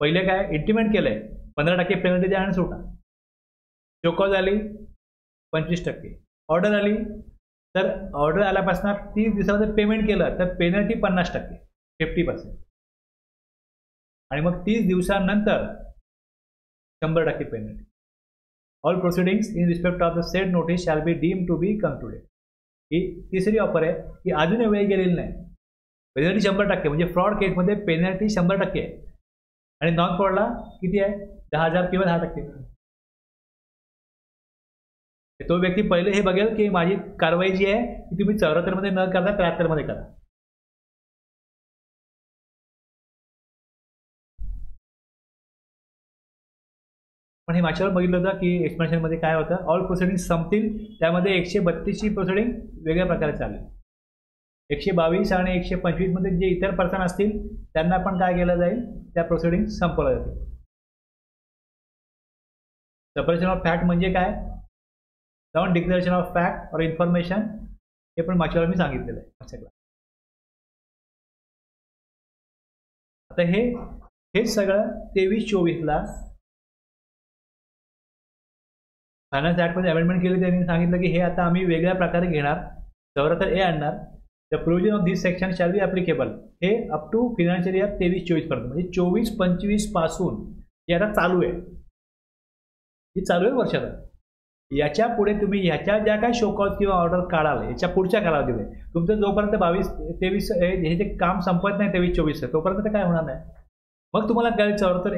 पहिले काय इंटिमेट केलंय 15% पेनल्टी द्या आणि सुटा. शोकॉज आली 25%, ऑर्डर आली तर ऑर्डर आल्यापासून 30 दिवसामध्ये पेमेंट केलं तर पेनल्टी 50%, 50%. आणि मग 30 दिवसानंतर 100% penalty. All proceedings in respect of the said notice shall be dim to be concluded. ही तिसरी ऑफर आहे की अजून वेळ गेलेली नाही. पेनल्टी 100% म्हणजे फ्रॉड केसमध्ये पेनल्टी 100% आहे आणि नॉन फ्रॉडला किती आहे 10,000 किंवा 10%. तो व्यक्ती पहिले हे बघेल की माझी कारवाई जी आहे ती तुम्ही 74 मध्ये न करता 73 मध्ये करा. पण हे मागच्या वेळेला बघितलं होतं की एक्सपेन्शनमध्ये काय होतं, ऑल प्रोसिडिंग संपतील त्यामध्ये 132ची प्रोसिडिंग वेगळ्या प्रकारे चालेल. 122 आणि 125 मध्ये जे इतर पर्सन असतील त्यांना पण काय केलं जाईल, त्या प्रोसिडिंग संपवल्या जातील. सेपरेशन ऑफ फॅक्ट म्हणजे काय, नॉन डिक्लेरेशन ऑफ फॅक्ट और इन्फॉर्मेशन, हे पण मागच्या वेळेला मी सांगितलेलं आहे. आता हे सगळं 23-24ला फायनान्स ऍक्टमध्ये अमेंडमेंट केली. त्यांनी सांगितलं की हे आता आम्ही वेगळ्या प्रकारे घेणार, 74 ए आणणार. The provision of this section shall be applicable, हे अप टू फिनान्शियल इयर 23-24 पर्यंत, म्हणजे 24-25 पासून हे आता चालू आहे. ही चालू आहे वर्षाला. याच्या पुढे तुम्ही ह्याच्या ज्या काय शोकॉज किंवा ऑर्डर काढाल याच्या पुढच्या कालावधीमध्ये तुमचं जोपर्यंत 22-23 हे जे काम संपत नाही 23-24 तोपर्यंत काय होणार नाही. मग तुम्हाला कळेल 74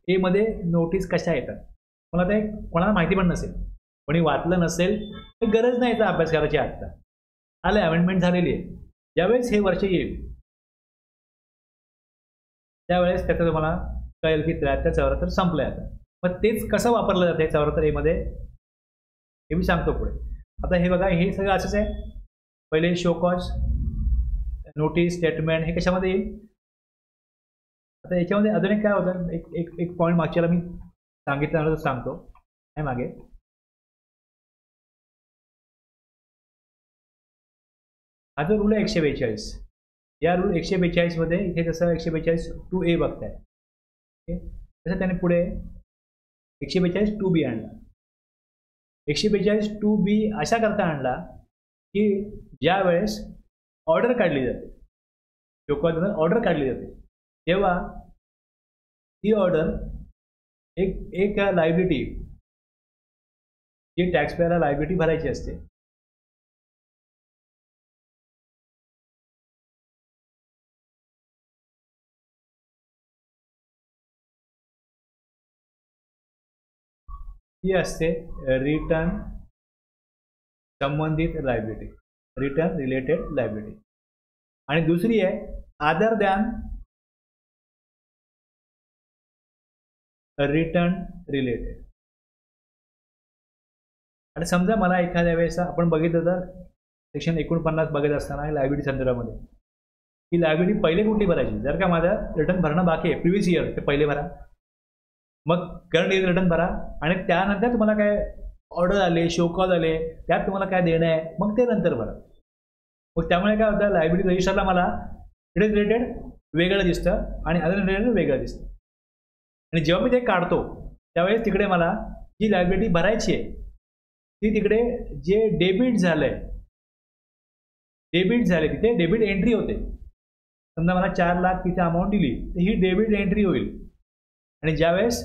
ए मध्ये नोटीस कशा येतात. मला ते कोणाला माहिती पण नसेल, कोणी वाचलं नसेल, गरज नाही याचा अभ्यास करायची. आत्ता आले अमेंडमेंट झालेली आहे. ज्यावेळेस हे वर्ष येईल त्यावेळेस त्याचं तुम्हाला कळेल की 73-74 संपलंय आता. मग तेच कसं वापरलं जातं 74 ए मध्ये हे मी सांगतो पुढे. आता हे बघा, हे सगळं असंच आहे. पहिले शो कॉज, नोटीस, स्टेटमेंट, हे कशामध्ये येईल. आता याच्यामध्ये अजून एक काय होतं, एक पॉईंट मागच्याला मी सांगितलं सांगतो. काय मागे हा जो रूल आहे 142, या रूल 142 मध्ये इथे जसं 142(2)A बघताय, तसं त्याने पुढे 142(2)B आणला. 142(2)B अशा करता आणला की ज्या वेळेस ऑर्डर काढली जाते, शोकॉजमध्ये ऑर्डर काढली जाते, तेव्हा ती ऑर्डर एक लायबिलिटी, जी टॅक्स पेअरला लायबिलिटी भरायची असते, ती असते रिटर्न संबंधित लायबिलिटी, रिटर्न रिलेटेड लायबिलिटी. आणि दुसरी आहे अदर दॅन रिटर्न रिलेटेड. आणि समजा मला एखाद्या वेळेस आपण बघितलं तर सेक्शन 49 बघत असताना लायबिलिटी संदर्भामध्ये ही लायबिलिटी पहिले कुठली भरायची. जर का माझा रिटर्न भरणं बाकी आहे प्रिव्हियस इयर, ते पहिले भरा, मग करंट इयर रिटर्न भरा, आणि त्यानंतर तुम्हाला काय ऑर्डर आले, शोकॉज आले, त्यात तुम्हाला काय देणं आहे मग ते नंतर भरा. मग त्यामुळे काय होतं, लायबिलिटी रजिस्टरला मला रिटर्न रिलेटेड वेगळं दिसतं आणि अदर रिलेटेड वेगळं दिसतं. आणि जेव्हा मी ते काढतो त्यावेळेस तिकडे मला जी लायबिलिटी भरायची आहे ती तिकडे जे डेबिट झालंय, तिथे डेबिट एंट्री होते. समजा मला 4 लाख तिथे अमाऊंट दिली तर ही डेबिट एंट्री होईल. आणि ज्यावेळेस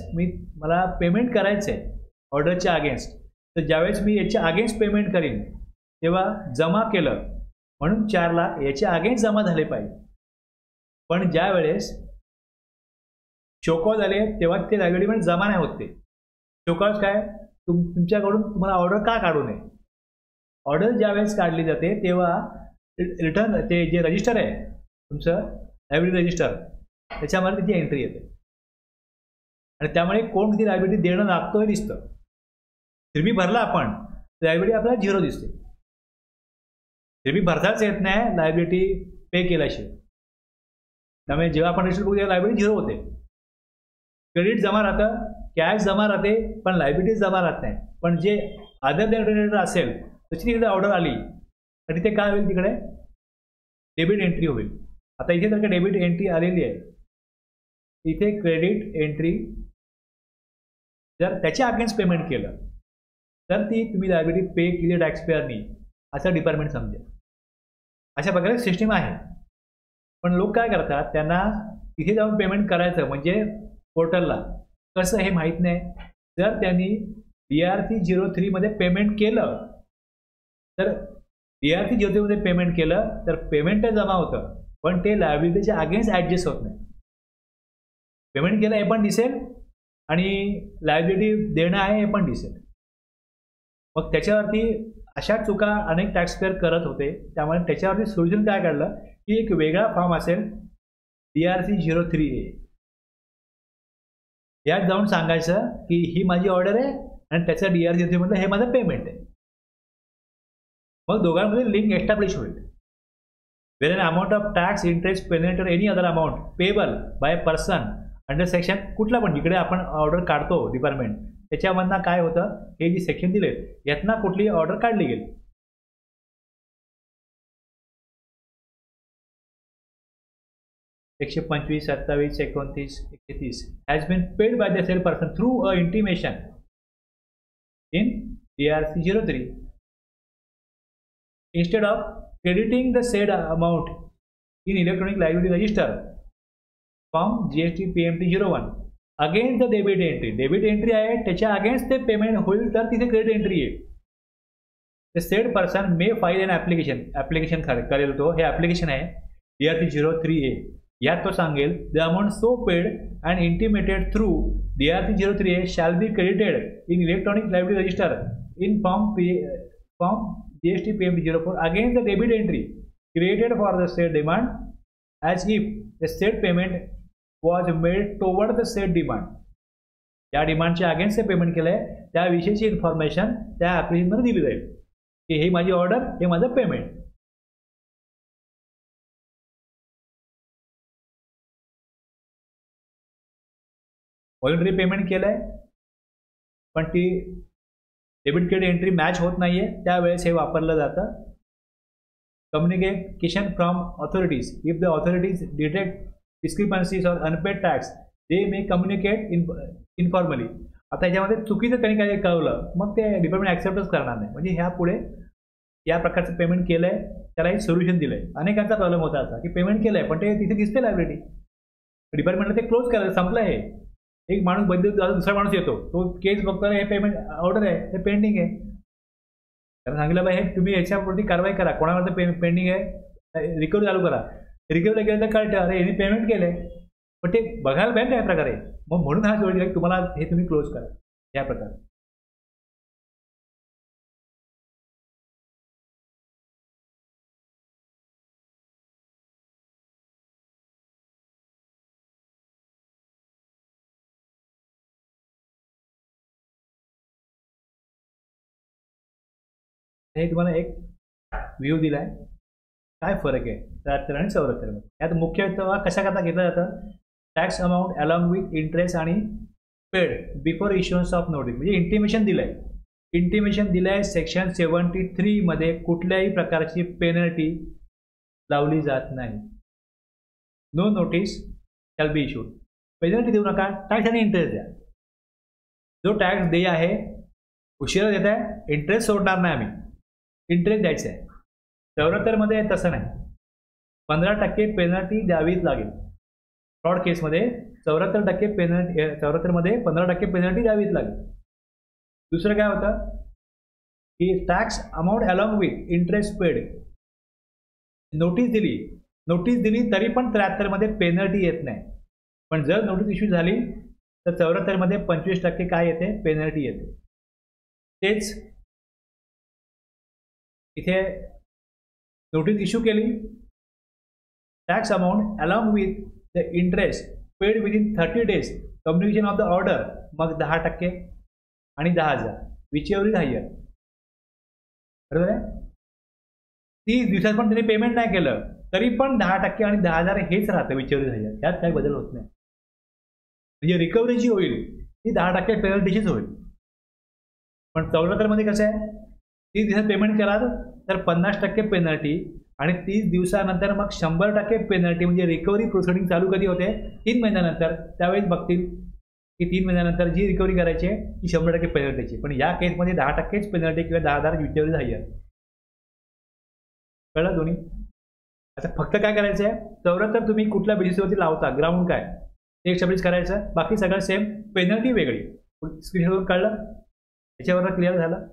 मला पेमेंट करायचं आहे ऑर्डरच्या अगेन्स्ट, तर ज्यावेळेस मी याच्या अगेन्स्ट पेमेंट करीन तेव्हा जमा केलं म्हणून 4 लाख याच्या अगेन्स्ट जमा झाले पाहिजे. पण ज्या वेळेस शोकॉज आले तेव्हा ते लायबिलिटी जमा नाही होते. शोकॉज काय, तुमच्याकडून तुम्हाला ऑर्डर का काढू नये. ऑर्डर ज्या वेळेस काढली जाते तेव्हा रिटर्न ते जे रजिस्टर आहे तुमचं लायबिलिटी रजिस्टर, त्याच्यामध्ये त्याची एंट्री येते. आणि त्यामुळे कोण किती लायबिलिटी देणं लागतो हे दिसतं. फिरमी भरला आपण, लायबिलिटी आपल्याला 0 दिसते. फिरमी भरताच येत नाही लायबिलिटी पे केल्याशिवाय. त्यामुळे जेव्हा आपण रजिस्टर बघू तेव्हा लायबिलिटी 0 होते. क्रेडिट जमा राहतं, कॅश जमा राहते, पण लायबिलिटी जमा राहत नाही. पण जे अदर दॅन असेल त्याची तिकडे ऑर्डर आली तर तिथे काय होईल, तिकडे डेबिट एंट्री होईल. आता इथे जर का डेबिट एंट्री आलेली आहे, इथे क्रेडिट एंट्री जर त्याच्या अगेन्स्ट पेमेंट केलं तर ती तुम्ही लायबिलिटी पे केली टॅक्स पेअरनी असं डिपार्टमेंट समजेल. अशा प्रकारे सिस्टीम आहे. पण लोक काय करतात, त्यांना तिथे जाऊन पेमेंट करायचं म्हणजे पोर्टलला कसं हे माहीत नाही. जर त्यांनी DRC03 मध्ये पेमेंट केलं तर DRC03 मध्ये पेमेंट केलं तर पेमेंट जमा होतं, पण ते लायबिलिटीच्या अगेन्स्ट ऍडजस्ट होत नाही. पेमेंट केलं हे पण दिसेल आणि लायबिलिटी देणं आहे हे पण दिसेल. मग त्याच्यावरती अशा चुका अनेक टॅक्सपेअर करत होते. त्यामुळे त्याच्यावरती सोल्युशन काय काढलं की एक वेगळा फॉर्म असेल DRC03A. यात जाऊन सांगायचं की ही माझी ऑर्डर आहे आणि त्याचा DRC03 मधलं हे माझं पेमेंट आहे. मग दोघांमध्ये लिंक एस्टॅब्लिश होईल. Where an amount of tax, interest, penalty or any other amount payable by person under section कुठला पण जिकडे आपण ऑर्डर काढतो डिपार्टमेंट त्याच्यामधनं काय होतं हे जे सेक्शन दिले यातनं कुठली ऑर्डर काढली गेली. एकशे 25, 27, 29, 31 has been paid by the said person through a intimation in DRC03 instead of crediting the said amount in electronic liability register from GST PMT 01 against the debit entry. Debit entry आहे त्याच्या against ते payment होईल तर तिथे credit entry येईल. the said person may file an application करेल तो हे ऍप्लिकेशन आहे DRC03A. यात तो सांगेल the amount so paid and intimated through DRC03A shall be credited in electronic liability register in form GST PMT 04 against the debit entry created for the sed demand as if the sed payment was made toward the sed demand. या डिमांडच्या against payment केलं आहे त्याविषयीची information त्या ॲप्लिकेशनमध्ये दिली जाईल की हे माझी ऑर्डर हे माझं पेमेंट. व्हॉलंटरी पेमेंट केलंय पण ती डेबिट क्रेडिट एंट्री मॅच होत नाहीये त्यावेळेस हे वापरलं जातं. Communication from authorities if the authorities detect discrepancies or unpaid tax they may communicate informally. आता ह्याच्यामध्ये चुकीचं त्यांनी काही कळवलं मग ते डिपार्टमेंट ॲक्सेप्टच करणार नाही. म्हणजे ह्या पुढे या प्रकारचं पेमेंट केलंय त्याला एक सोल्युशन दिलंय. अनेकांचा प्रॉब्लेम होता असा की पेमेंट केलंय पण ते तिथे दिसते लायबिलिटी डिपार्टमेंटला ते क्लोज करायचं संपलं. हे एक माणूस बदलून दुसरा माणूस येतो तो केस बघतो हे पेमेंट ऑर्डर आहे हे पेंडिंग आहे. त्याला सांगितलं बाई हे तुम्ही याच्यावरती कारवाई करा कोणावरती पेंडिंग आहे रिकव्हरी चालू करा. रिकव्हरी केलं तर कळतं अरे यांनी पेमेंट केलंय पण ते बघायला पाहिजे या प्रकारे. मग म्हणून हा जोड दिला तुम्हाला हे तुम्ही क्लोज करा या प्रकारे. हे तुम्हाला एक व्ह्यू दिलाय काय फरक आहे 73 आणि 74 मध्ये. यात मुख्यतः कशाकरता घेतलं जातं tax amount along with interest आणि paid before issuance of notice. म्हणजे इंटिमेशन दिलंय सेक्शन 73 मध्ये कुठल्याही प्रकारची पेनल्टी लावली जात नाही. No notice shall be issued. Penalty देऊ नका टॅक्स आणि इंटरेस्ट द्या. जो टॅक्स दे आहे उशिरा देत आहे इंटरेस्ट सोडणार नाही आम्ही इंटरेस्ट द्यायचं आहे. 74 मध्ये तसं नाही 15% पेनल्टी द्यावीच लागेल. फ्रॉड केसमध्ये 74% पेनल्टी 74 मध्ये 15% पेनल्टी द्यावीच लागेल. दुसरं काय होतं की tax amount along with interest paid. Notice दिली तरी पण 73 मध्ये पेनल्टी येत नाही. पण जर नोटीस इश्यू झाली तर 74 मध्ये 25% काय येते पेनल्टी येते. तेच इथे नोटीस इश्यू केली tax amount along with the interest paid within 30 days communication of the order मग 10% आणि 10,000 विच एव्हरी हायर. बरोबर आहे. 30 दिवसात पण त्यांनी पेमेंट नाही केलं तरी पण 10% आणि 10,000 हेच राहतं विच एव्हरी हायर. त्यात काही बदल होत नाही. म्हणजे रिकव्हरी जी होईल ती 10% पेनल्टीचीच होईल. पण 74 मध्ये कसं आहे 30 दिवसात पेमेंट कराल तर 50% पेनल्टी आणि 30 दिवसानंतर मग 100% पेनल्टी. म्हणजे रिकव्हरी प्रोसिडिंग चालू कधी होते 3 महिन्यानंतर. त्यावेळेस बघतील की 3 महिन्यानंतर जी रिकव्हरी करायची आहे ती 100% पेनल्टीची. पण या केसमध्ये 10%च पेनल्टी किंवा 10,000 विच एव्हरी हायर. कळलं दोन्ही. आता फक्त काय करायचं आहे, 74 तुम्ही कुठल्या बेसिसवरती लावता, ग्राउंड काय ते एस्टॅब्लिश करायचं, बाकी सगळं सेम, पेनल्टी वेगळी. स्क्रीनवर कळलं, याच्यावर क्लिअर झालं.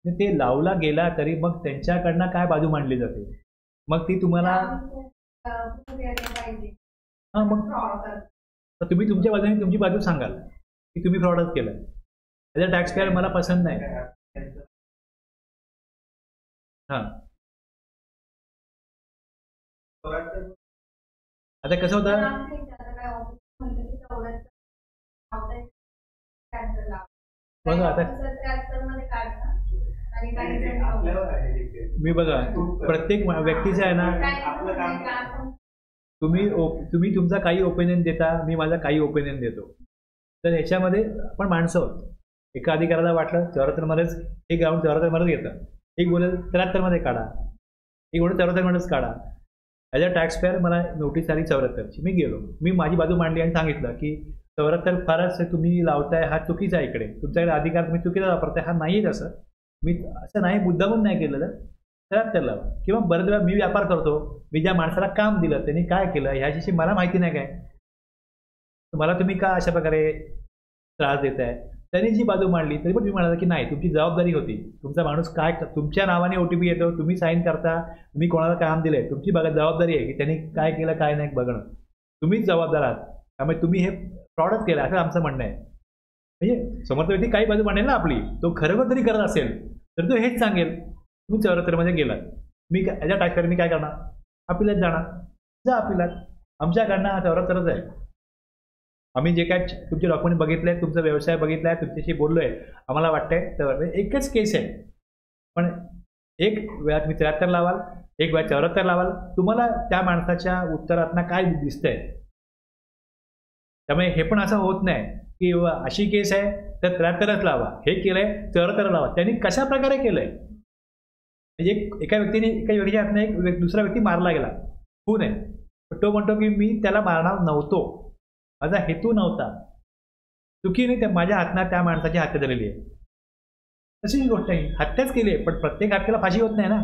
ते लावला गेला तरी मग त्यांच्याकडनं काय बाजू मांडली जाते, मग ती तुम्हाला हां मग तर तुम्ही तुमच्या बाजूने तुमची बाजू सांगाल की तुम्ही फ्रॉडच केलं. ॲज अ टॅक्स पेअर मला पसंत नाही. हां आता कसं होतं, बघा आता मी बघा प्रत्येक व्यक्तीचं आहे ना, तुम्ही तुमचा काही ओपिनियन देता, मी माझा काही ओपिनियन देतो. तर ह्याच्यामध्ये आपण माणसं आहोत. एका अधिकाऱ्याला वाटलं 74 मध्येच हे ग्राउंड 74 मध्येच येतं, एक बोलेल 73 मध्ये काढा, एक बोलेल 74 मध्येच काढा. ॲज अ टॅक्स पेअर मला नोटीस आली 74ची, मी गेलो, मी माझी बाजू मांडली आणि सांगितलं की 74 फारच तुम्ही लावताय, हा चुकीचा आहे, इकडे तुमच्याकडे अधिकार तुम्ही चुकीचा वापरताय, हा नाही तसं, मी असं नाही मुद्दामून नाही केलेलं, 73 लावा. किंवा बरेच वेळा मी व्यापार करतो, मी ज्या माणसाला काम दिलं त्यांनी काय केलं ह्याची मला माहिती नाही काय, मला तुम्ही का अशा प्रकारे त्रास देत आहे. त्यांनी जी बाजू मांडली तरी पण तुम्ही म्हणाला की नाही तुमची जबाबदारी होती, तुमचा माणूस काय तुमच्या नावाने OTP येतो, तुम्ही साईन करता, तुम्ही कोणाला काम दिलंय, तुमची बघा जबाबदारी आहे की त्यांनी काय केलं काय नाही बघणं, तुम्हीच जबाबदार आहात. त्यामुळे तुम्ही हे फ्रॉडच केलं असं आमचं म्हणणं आहे. म्हणजे समोरचा व्यक्ती काही बाजू मांडेल ना आपली, तो खरोखर तरी करत असेल तर तो हेच सांगेल तुम्ही 74 मध्ये गेलात, मी याच्या टॅक्सपेअर मी काय करणार, अपिलात जाणार, जा अपिलात, आमच्याकडनं हा 74च आहे. आम्ही जे काय तुमचे डॉक्युमेंट बघितले, तुमचा व्यवसाय बघितलाय, तुमच्याशी बोललोय, आम्हाला वाटतंय तर एकच केस आहे, पण एक वेळा तुम्ही 73 लावाल, एक वेळा 74 लावाल, तुम्हाला त्या माणसाच्या उत्तरातनं काय दिसतंय. त्यामुळे हे पण असं होत नाही की अशी केस आहे तर 73च लावा, हे केलंय 74 लावा. त्यांनी कशा प्रकारे केलंय, म्हणजे एका व्यक्तीच्या हातनं एक दुसरा व्यक्ती मारला गेला, खून आहे, तो म्हणतो की मी त्याला मारणार नव्हतो, माझा हेतू नव्हता, चुकीने त्या माझ्या हातनं त्या माणसाची हत्या झालेली आहे. तशी ही गोष्ट आहे, हत्याच केली आहे, पण प्रत्येक हत्येला फाशी होत नाही ना,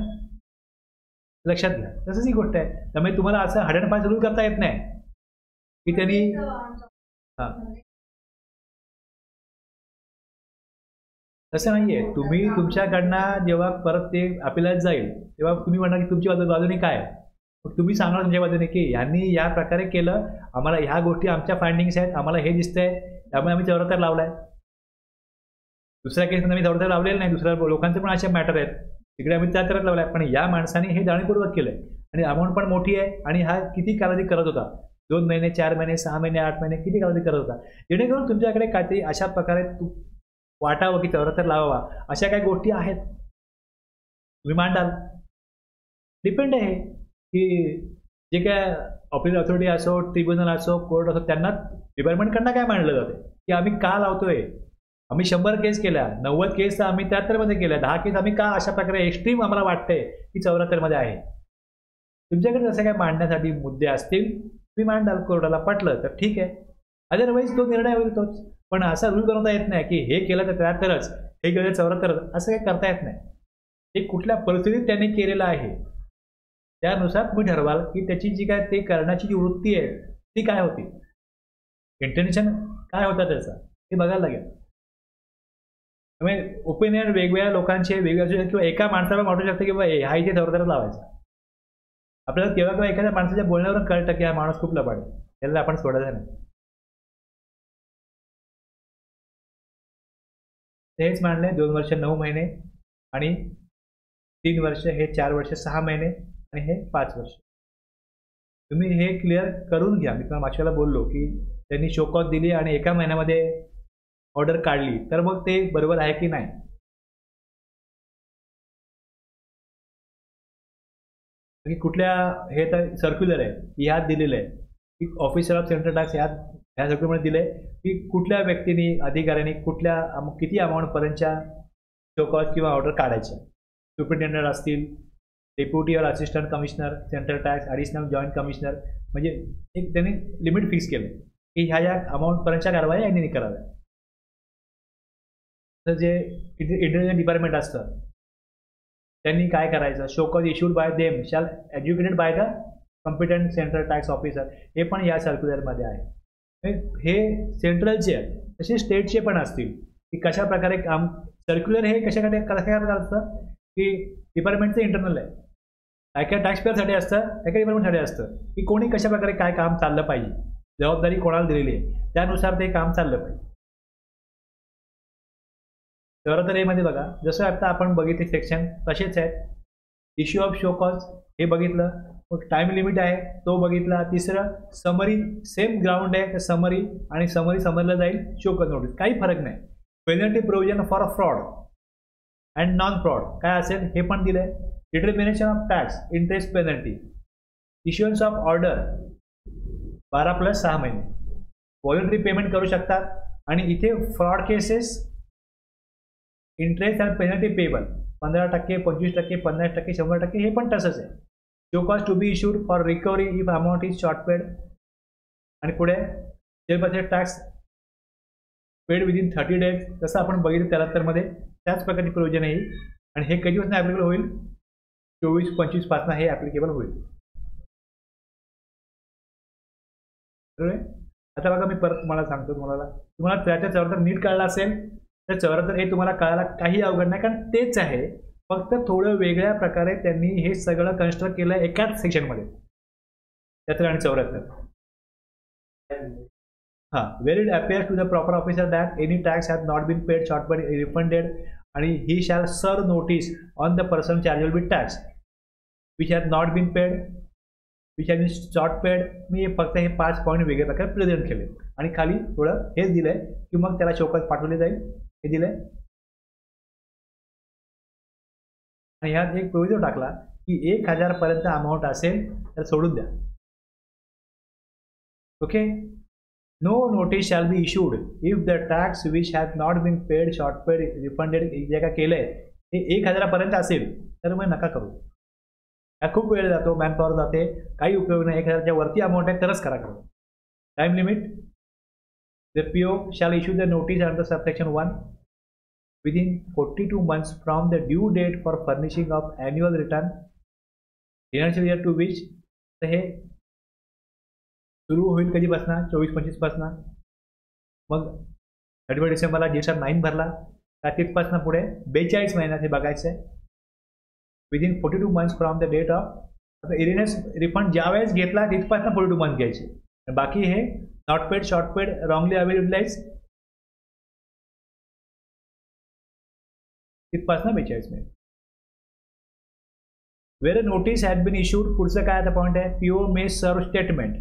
लक्षात घ्या. तसंच ही गोष्ट आहे. त्यामुळे तुम्हाला असं हार्ड अँड फास्ट रूल करता येत नाही की त्यांनी हां तसं नाहीये. तुम्ही तुमच्याकडनं जेव्हा परत ते अपिलात जाईल तेव्हा तुम्ही म्हणणार की तुमची बाजूने काय, मग तुम्ही सांगणार तुमच्या बाजूने की यांनी या प्रकारे केलं, आम्हाला ह्या गोष्टी आमच्या फाइंडिंग्स आहेत, आम्हाला हे दिसतंय, त्यामुळे आम्ही 74 लावलाय. दुसऱ्या केसमध्ये आम्ही 74 लावलेलं नाही, दुसऱ्या लोकांचे पण असे मॅटर आहेत, तिकडे आम्ही 74 लावलाय, पण या माणसाने हे जाणीवपूर्वक केलंय आणि अमाऊंट पण मोठी आहे आणि हा किती कालावधी करत होता, 2 महिने 4 महिने 6 महिने 8 महिने किती कालावधी करत होता, जेणेकरून तुमच्याकडे काहीतरी अशा प्रकारे वाटावं की 74 लावावा, अशा काही गोष्टी आहेत तुम्ही मांडाल. डिपेंड आहे की जे काय अपील अथॉरिटी असो, ट्रिब्युनल असो, कोर्ट असो, त्यांना डिपार्टमेंटकडनं काय मांडलं जाते की आम्ही का लावतोय, आम्ही 100 केस केल्या, 90 केस तर आम्ही 73 मध्ये केल्या, 10 केस आम्ही का अशा प्रकारे एक्स्ट्रीम आम्हाला वाटतंय की 74 मध्ये आहे. तुमच्याकडे जसं काय मांडण्यासाठी मुद्दे असतील तुम्ही मांडाल, कोर्टाला पटलं तर ठीक आहे, अदरवाईज तो निर्णय होईल तोच. पण असा रूल बनवता येत नाही की हे केलं तर 73च, हे केलं 74, असं काही करता येत नाही. हे कुठल्या परिस्थितीत त्यांनी केलेलं आहे त्यानुसार तुम्ही ठरवाल की त्याची जी काय ते करण्याची जी वृत्ती आहे ती काय होती, इंटेन्शन काय होता त्याचा, हे बघायला लागेल. त्यामुळे ओपिनियन वेगवेगळ्या लोकांचे वेगवेगळे, किंवा एका माणसाला वाटू शकतं की बाबा हा इथे 74 लावायचा, आपल्याला केव्हा केव्हा एखाद्या माणसाच्या बोलण्यावरून कळतं की हा माणूस खूप लबाड आहे, त्याला आपण सोडायचं नाही. तेच मांडले 2 वर्ष 9 महिने आणि 3 वर्ष, हे 4 वर्ष 6 महिने आणि हे 5 वर्ष. तुम्ही हे क्लिअर करून घ्या. मी तुम्हाला मागच्याला बोललो की त्यांनी शोकॉज दिली आणि एका महिन्यामध्ये ऑर्डर काढली, तर मग ते बरोबर आहे की नाही. कुठल्या, हे तर सर्क्युलर आहे, ह्यात दिलेलं आहे की ऑफिसर ऑफ सेंट्रल टॅक्स ह्या सर्क्युलरमध्ये दिले की कुठल्या व्यक्तीने, अधिकाऱ्याने कुठल्या किती अमाऊंटपर्यंतच्या शोकॉज किंवा ऑर्डर काढायच्या. सुप्रिटेंडंट असतील, डेप्युटी और assistant commissioner, central tax, additional joint commissioner, म्हणजे एक त्यांनी लिमिट फिक्स केलं की ह्या अमाऊंटपर्यंतच्या कारवाई यांनी कराव्या. तर जे इंटेलिजन्स डिपार्टमेंट असतं त्यांनी काय करायचं, show cause issued by them shall educated by the competent central tax officer, हे पण या सर्क्युलरमध्ये आहे. हे सेंट्रलचे आहे, तसे स्टेटचे पण असतील की कशा प्रकारे काम. सर्क्युलर हे कशा असतं की डिपार्टमेंटचं इंटरनल आहे, काय टॅक्स पेअरसाठी असतं, काय डिपार्टमेंटसाठी असतं की कोणी कशा प्रकारे काय काम चाललं पाहिजे, जबाबदारी कोणाला दिलेली आहे त्यानुसार ते काम चाललं पाहिजे. तर मध्ये बघा जसं आता आपण बघितले सेक्शन तसेच आहेत. इश्यू ऑफ शो कॉज हे बघितलं, मग टाइम लिमिट आहे तो बघितला. तिसरं समरी, सेम ग्राउंड आहे तर समरी आणि समरी समजलं जाईल शो कॉज नोटीस, काही फरक नाही. Penalty provision for fraud and non fraud काय असेल हे पण दिलंय. Determination of tax, interest penalty, issuance of order 12+6 महिने, व्हॉलंटरी पेमेंट करू शकतात. आणि इथे fraud cases interest and penalty payable 15%, 25%, 50%, 100%, हे पण तसंच आहे. Show cause to be issued for recovery if amount is short paid. आणि पुढे 0% टॅक्स पेड विदिन 30 days, जसं आपण बघितलं 73मध्ये त्याच प्रकारची प्रोव्हिजन येईल. आणि हे कधीपासून ॲप्लिकेबल होईल, 24-25 पासून हे ॲप्लिकेबल होईल. आता बघा मी परत तुम्हाला सांगतो, तुम्हाला त्याच्या 74 नीट कळलं असेल तर 74 हे तुम्हाला कळायला काही अवघड नाही, कारण तेच आहे, फक्त थोडं वेगळ्या प्रकारे त्यांनी हे सगळं कन्स्ट्रक्ट केलं एकाच सेक्शनमध्ये. 73 आणि 74. हां, where it appears to the proper officer that any tax has not been paid short paid refunded आणि he shall serve notice on the person chargeable with tax which has not been paid which has been short paid. मी फक्त हे 5 point वेगळ्या प्रकारे present केले आणि खाली थोडं हेच दिलंय की मग त्याला शोकॉज पाठवले जाईल, हे दिलंय. आणि ह्यात एक प्रोव्हिजन टाकला की 1000 पर्यंत अमाऊंट असेल तर सोडून द्या. Okay, no notice shall be issued if the tax which has not been paid short paid refunded, जे काय केलंय हे 1000 पर्यंत असेल तर मग नका करू. हा खूप वेळ जातो, मॅनपॉवर जाते, काही उपयोग नाही. 1000च्या वरती अमाऊंट आहे तरच करा करू. Time limit, the PO shall issue the notice under subsection 1 within 42 months from the due date for furnishing of annual return financial year to which. तर हे सुरू होईल कधीपासून, 24-25 पासून. मग 31 डिसेंबरला GSR 9 भरला का तिथपासून पुढे 42 महिन्यात हे बघायचं आहे. Within 42 months from the date of. आता एरियस रिफंड ज्यावेळेस घेतला तिथपासून 42 months घ्यायचे. बाकी हे not paid, short paid, wrongly avail utilise तिथपासून 42 महिने. Where a notice has been issued, पुढचं काय आता पॉईंट आहे, PO may serve statement.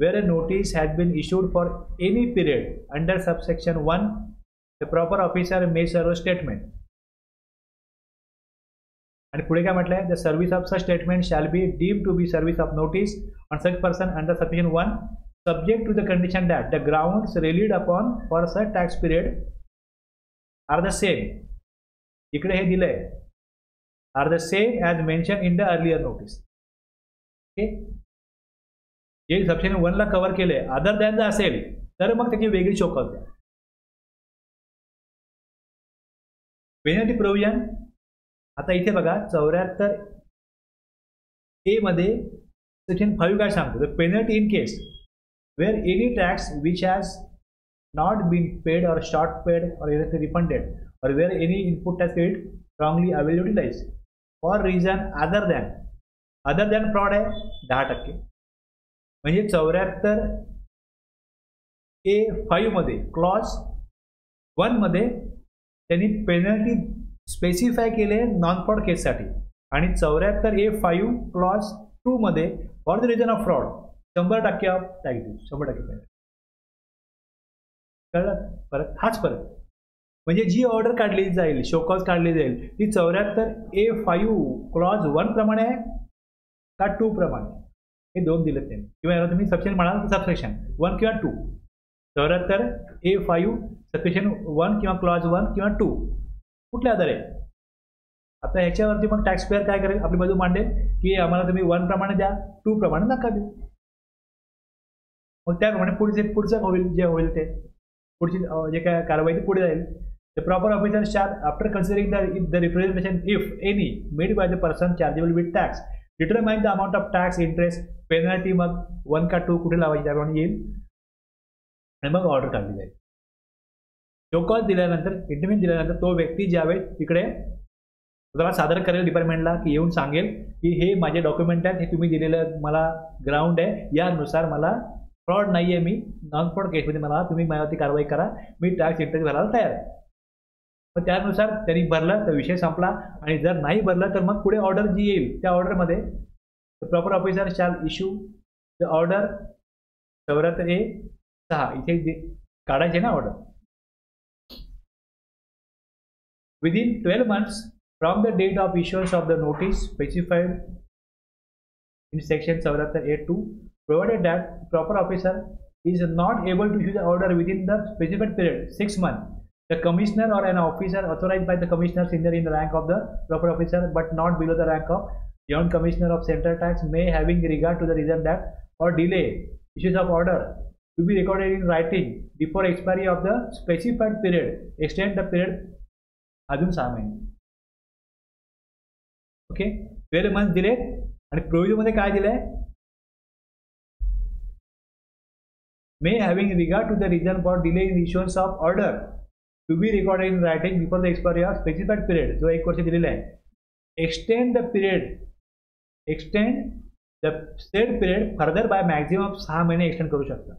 Where a notice has been issued for any period under subsection 1 the proper officer may serve statement. आणि पुढे काय म्हटलंय, the service of such statement shall be dim to be service of notice on such person under subsection 1 subject to the condition that the grounds relied upon for such tax period are the same. इकडे हे दिलंय are the same as mentioned in the earlier notice. Okay, जे subsection 1 ला cover केले other than the असेल तर मग त्याची वेगळी शोकॉज द्या. पेनल्टी प्रोव्हिजन, आता इथे बघा 74A मध्ये सेक्शन 5 काय सांगतो, the penalty in case where any tax which has not been paid or short paid or refunded or where any input tax credit wrongly availed utilized for reason other than fraud आहे 10%. म्हणजे 74A5 मध्ये clause 1 मध्ये त्यांनी penalty specify केले non fraud केससाठी आणि 74A5 clause 2 मध्ये for the reason of fraud 100% of tax 100%. कळलं परत, हाच परत. म्हणजे जी ऑर्डर काढली जाईल, शोकॉज काढली जाईल ती 74A5 क्लॉज 1 प्रमाणे आहे का 2 प्रमाणे, हे दोन दिलेत त्यांनी. किंवा याला तुम्ही सबसेक्शन म्हणाल तर सबसेक्शन 1 किंवा 2. 74A5 सबसेक्शन 1 किंवा क्लॉज 1 किंवा 2 कुठल्या आधारे आता ह्याच्यावरती मग टॅक्स पेअर काय करेल, आपली बाजू मांडेल की आम्हाला तुम्ही 1 प्रमाणे द्या, 2 प्रमाणे नका देऊ. मग त्याप्रमाणे पुढचं होईल, जे होईल ते पुढची जे काय कारवाई ती पुढे जाईल. The proper officer shall, after considering the representation, if any, made by the person chargeable with tax, determine the amount of tax, interest, penalty, मग 1 का 2 कुठे लावायची त्याप्रमाणे येईल आणि मग ऑर्डर काढली जाईल. शोकॉज दिल्यानंतर, इंटिमेशन दिल्यानंतर तो व्यक्ती ज्यावेळेस तिकडे त्याला सादर करेल डिपार्टमेंटला, की येऊन सांगेल की हे माझे डॉक्युमेंट आहेत, हे तुम्ही दिलेलं मला ग्राउंड आहे, यानुसार मला फ्रॉड नाही आहे, मी नॉन फ्रॉड केसमध्ये मला तुम्ही माझ्यावरती कारवाई करा, मी टॅक्स इंटरेस्ट भरायला तयार आहे. मग त्यानुसार त्यांनी भरलं तर विषय संपला, आणि जर नाही भरलं तर मग पुढे ऑर्डर जी येईल त्या ऑर्डरमध्ये proper officer shall issue the order 74A(6) इथे काढायचे ना order. Within 12 months from the date of issuance of the notice specified in section 74A(2), provided that proper officer is not able to issue the order within the specified period 6 months, the commissioner or an officer authorized by the commissioner senior in the rank of the proper officer but not below the rank of joint commissioner of central tax may, having regard to the reason that or delay issues of order to be recorded in writing before expiry of the specified period, extend the period अजून 6 महिने. Okay, 12 month दिले, आणि provision मध्ये काय दिलंय, may having regard to the reason for delay in issuance of order to be recorded in writing before the expiry of specified period, जो 1 वर्ष दिलेला आहे, extend the said period further by maximum 6 महिने extend करू शकता.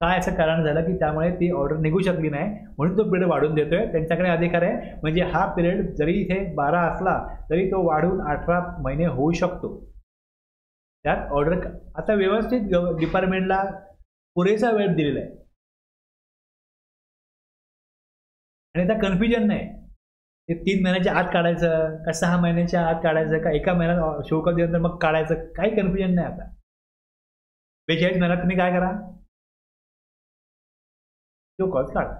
काय असं कारण झालं की त्यामुळे ती ऑर्डर निघू शकली नाही, म्हणून तो पिरियड वाढून देतोय, त्यांच्याकडे अधिकार आहे. म्हणजे हा पिरियड जरी इथे 12 असला तरी तो वाढून 18 महिने होऊ शकतो. त्यात ऑर्डर आता व्यवस्थित डिपार्टमेंटला पुरेसा वेळ दिलेला आहे, आणि आता कन्फ्युजन नाही, ते 3 महिन्याच्या आत काढायचं का 6 महिन्याच्या आत काढायचं का 1 महिन्यात शोकॉज दिल्यानंतर मग काढायचं, काही कन्फ्युजन नाही. आता 42 महिन्यात तुम्ही काय करा, शोकॉज काढा.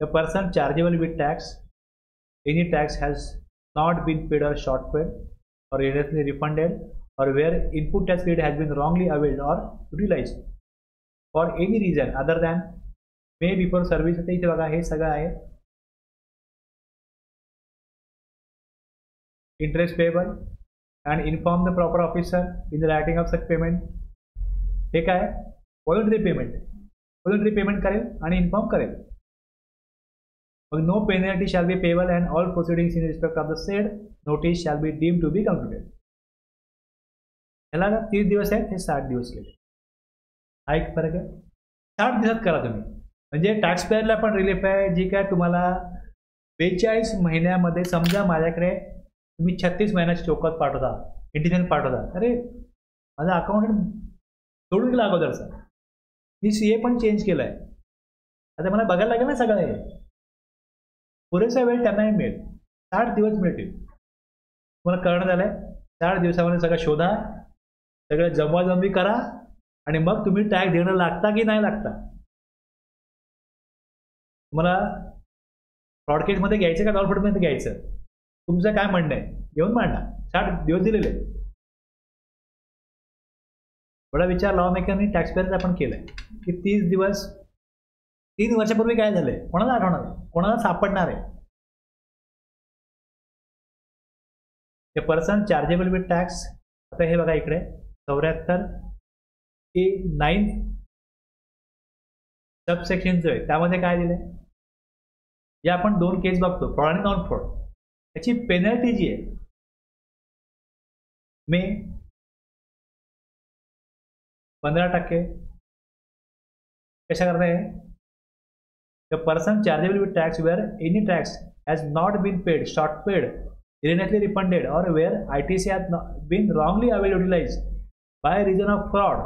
The person chargeable with tax, any tax has not been paid or short paid or erroneously refunded, or where input tax credit has been wrongly availed or utilized for any reason other than may before service. इथे बघा हे सगळं आहे. Interest payable and inform the proper officer in the writing of such payment. हे काय, voluntary payment करेल आणि inform करेल. मग no penalty shall be payable and all proceedings in respect of the said notice shall be deemed to be concluded. ह्याला 30 दिवस आहेत, हे 60 दिवस केले. हा एक फरक आहे. 60 दिवसात करा तुम्ही, म्हणजे टॅक्स पेअरला पण रिलीफ आहे. जी काय तुम्हाला 42 महिन्यामध्ये, समजा माझ्याकडे तुम्ही 36 महिन्याची चौकात पाठवता, इंटिमेशन पाठवता, अरे माझा अकाउंट सोडून गेला अगोदरचा, मी CA पण चेंज केलं आहे, आता मला बघायला लागेल ना सगळं हे. पुरेसा वेळ त्यांनाही मिळेल, 60 दिवस मिळतील. तुम्हाला कळणं झालं आहे, 60 दिवसामध्ये सगळं शोधा, सगळं जमवाजमवी करा, आणि मग तुम्ही टॅक्स देणं लागता की नाही लागता. तुम्हाला फ्रॉड केसमध्ये घ्यायचं का नॉन फ्रॉडमध्ये घ्यायचं, तुमचं काय म्हणणं आहे, घेऊन मांडा. 60 दिवस दिलेले. थोडा विचार लॉ मेकरनी टॅक्स पेअरचा आपण केलाय की 30 दिवस, 3 वर्षापूर्वी काय झालंय, कोणाला आठवणार आहे, कोणाला सापडणार आहे. ते पर्सन चार्जेबल विथ टॅक्स, आता हे बघा इकडे 74A(9) सबसेक्शन जो आहे त्यामध्ये काय दिलंय, या आपण 2 केस बघतो, फ्रॉड आणि नॉन फ्रॉड. त्याची पेनल्टी जी आहे, मे 15%. कशा करता आहे, the person chargeable with tax where any tax has not been paid, short paid, erroneously refunded, or where ITC has been wrongly utilise by reason of fraud.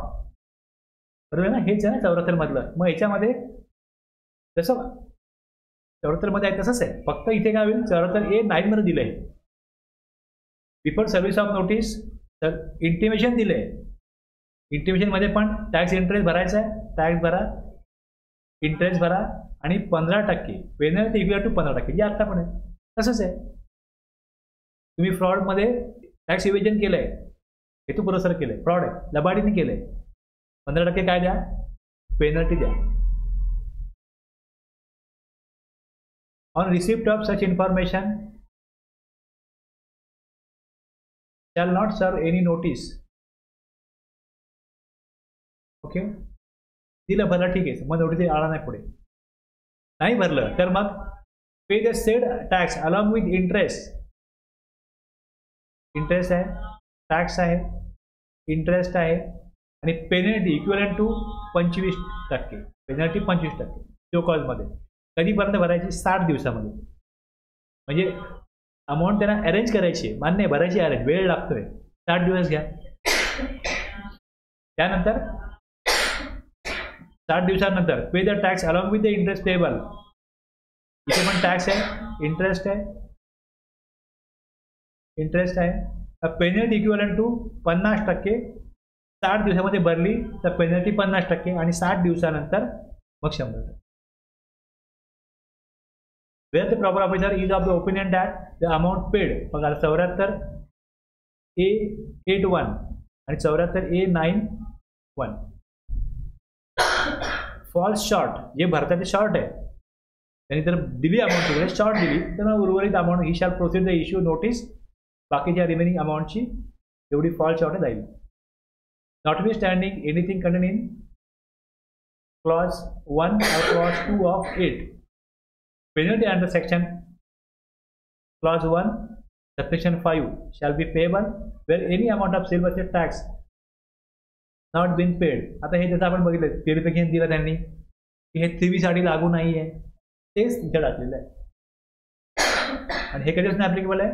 बरोबर ना, हेच आहे ना 74 मधलं. मग याच्यामध्ये जसं 74 मध्ये आहे तसंच आहे, फक्त इथे काय होईल, 74A(9) मध्ये दिलंय, before service of notice intimation दिलंय, इंटिमेशनमध्ये पण टॅक्स इंटरेस्ट भरायचा आहे, टॅक्स भरा, इंटरेस्ट भरा आणि 15% पेनल्टी इक्वल टू 15%, जे आत्ता पण आहे तसंच आहे. तुम्ही फ्रॉडमध्ये टॅक्स इव्हेजन केलं आहे, हेतुपुरस्सर केलं आहे, फ्रॉड आहे, लबाडीने केलं आहे, 15% काय द्या, पेनल्टी द्या. On receipt of such information shall not serve any notice. Okay, दिलं भरलं ठीक आहे, मग नोटीस आला नाही, पुढे नाही भरलं तर मग pay the said tax along with interest. Interest आहे, टॅक्स आहे, इंटरेस्ट आहे आणि penalty equivalent to 25%. Penalty 25% show कॉजमध्ये. कधीपर्यंत भरायची, 60 दिवसामध्ये. म्हणजे अमाऊंट त्यांना अरेंज करायची, मान्य भरायची अरेंज, वेळ लागतोय, 60 दिवस घ्या. त्यानंतर 60 दिवसानंतर pay the tax along with the interest payable. इथे पण टॅक्स आहे, इंटरेस्ट आहे, इंटरेस्ट आहे. Penalty equivalent to 50%. 60 दिवसामध्ये भरली तर पेनल्टी 50% आणि 60 दिवसानंतर मग 100%. Where the proper officer is of the opinion that the amount paid, बघा 74 A81 आणि 74 A91 falls short, जे भारताचे शॉर्ट आहे, त्यांनी जर दिली अमाऊंट वगैरे शॉर्ट दिली तर उर्वरित amount he shall proceed the issue notice. बाकीच्या रिमेनिंग अमाऊंटची एवढी फॉल शॉर्ट जाईल. Notwithstanding anything contain in clause 1 or clause 2 of 8, penalty under section clause 1 subsection 5 shall be payable where any amount of sale purchase tax not been paid. आता हे जसं आपण बघितलं verification दिलं त्यांनी की हे 3B साठी लागू नाही आहे, तेच तिथे टाकलेलं आहे. आणि हे कधीपासून ॲप्लिकेबल आहे,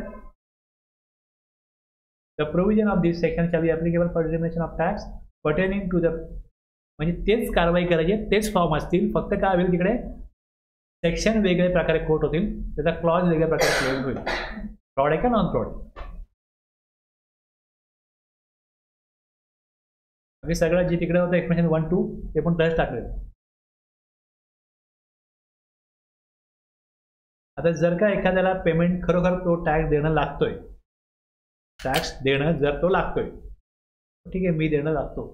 the provision of this section shall be applicable for determination of tax pertaining to the, म्हणजे तेच कारवाई करायची, तेच फॉर्म असतील, फक्त काय होईल तिकडे सेक्शन वेगळ्या प्रकारे कोट होतील, त्याचा क्लॉज वेगळ्या प्रकारे क्लोज होईल. फ्रॉड आहे का नॉन फ्रॉड. म्हणजे सगळं जे तिकडे होतं एक्सप्लेनेशन 1, 2 ते पण तसंच टाकलेलं. आता जर का एखाद्याला पेमेंट खरोखर तो टॅक्स देणं लागतोय, टॅक्स देणं जर तो लागतोय, ठीक आहे, मी देणं लागतो,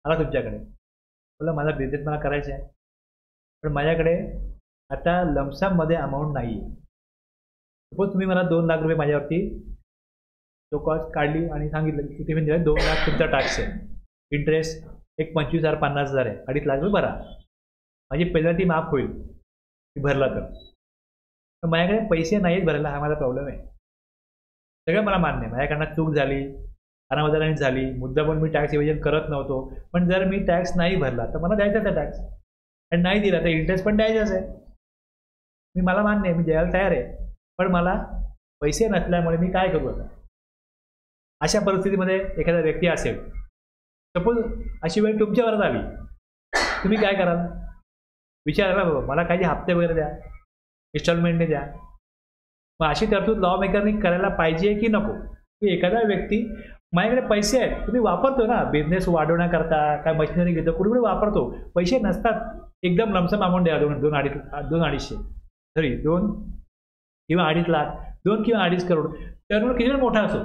आला तुमच्याकडे, बोला माझा बिझनेस मला करायचा आहे, पण माझ्याकडे आता लमसममध्ये अमाऊंट नाही आहे. सपोज तुम्ही मला 2 लाख रुपये माझ्यावरती तो कॉस्ट काढली आणि सांगितलं की तुम्ही दिलं 2 लाख तुमचा टॅक्स आहे, इंटरेस्ट एक 25,000 50,000 आहे, 2.5 लाख रुपये भरा, माझी पेनल्टी माफ होईल की भरला तर माझ्याकडे पैसे नाहीत भरायला, हा माझा प्रॉब्लेम आहे. सगळं मला मान्य आहे, माझ्याकडनं चूक झाली, अनावधानाने झाली, मुद्दा पण मी टॅक्स इव्हेजन करत नव्हतो, पण जर मी टॅक्स नाही भरला तर मला द्यायचाच आहे टॅक्स, आणि नाही दिला तर इंटरेस्ट पण द्यायचाच आहे. मला मान्य आहे, मी द्यायला तयार आहे, पण मला पैसे नसल्यामुळे मी काय करू आता. अशा परिस्थितीमध्ये एखादा व्यक्ती असेल, सपोज अशी वेळ तुमच्यावरच आली, तुम्ही काय कराल, विचारा बाबा मला काही हप्ते वगैरे द्या, इन्स्टॉलमेंटने द्या. मग अशी तरतूद लॉ मेकरनी करायला पाहिजे की नको, की एखादा व्यक्ती माझ्याकडे पैसे आहेत, तुम्ही वापरतो ना बिझनेस वाढवण्याकरता, काय मशिनरी घेतो, कुठे कुठे वापरतो, पैसे नसतात, एकदम लमसम अमाऊंट द्या, 2-2.5 सॉरी 2 किंवा 2.5 लाख, 2 किंवा 2.5 करोड, टर्नओव्हर किती मोठा असो,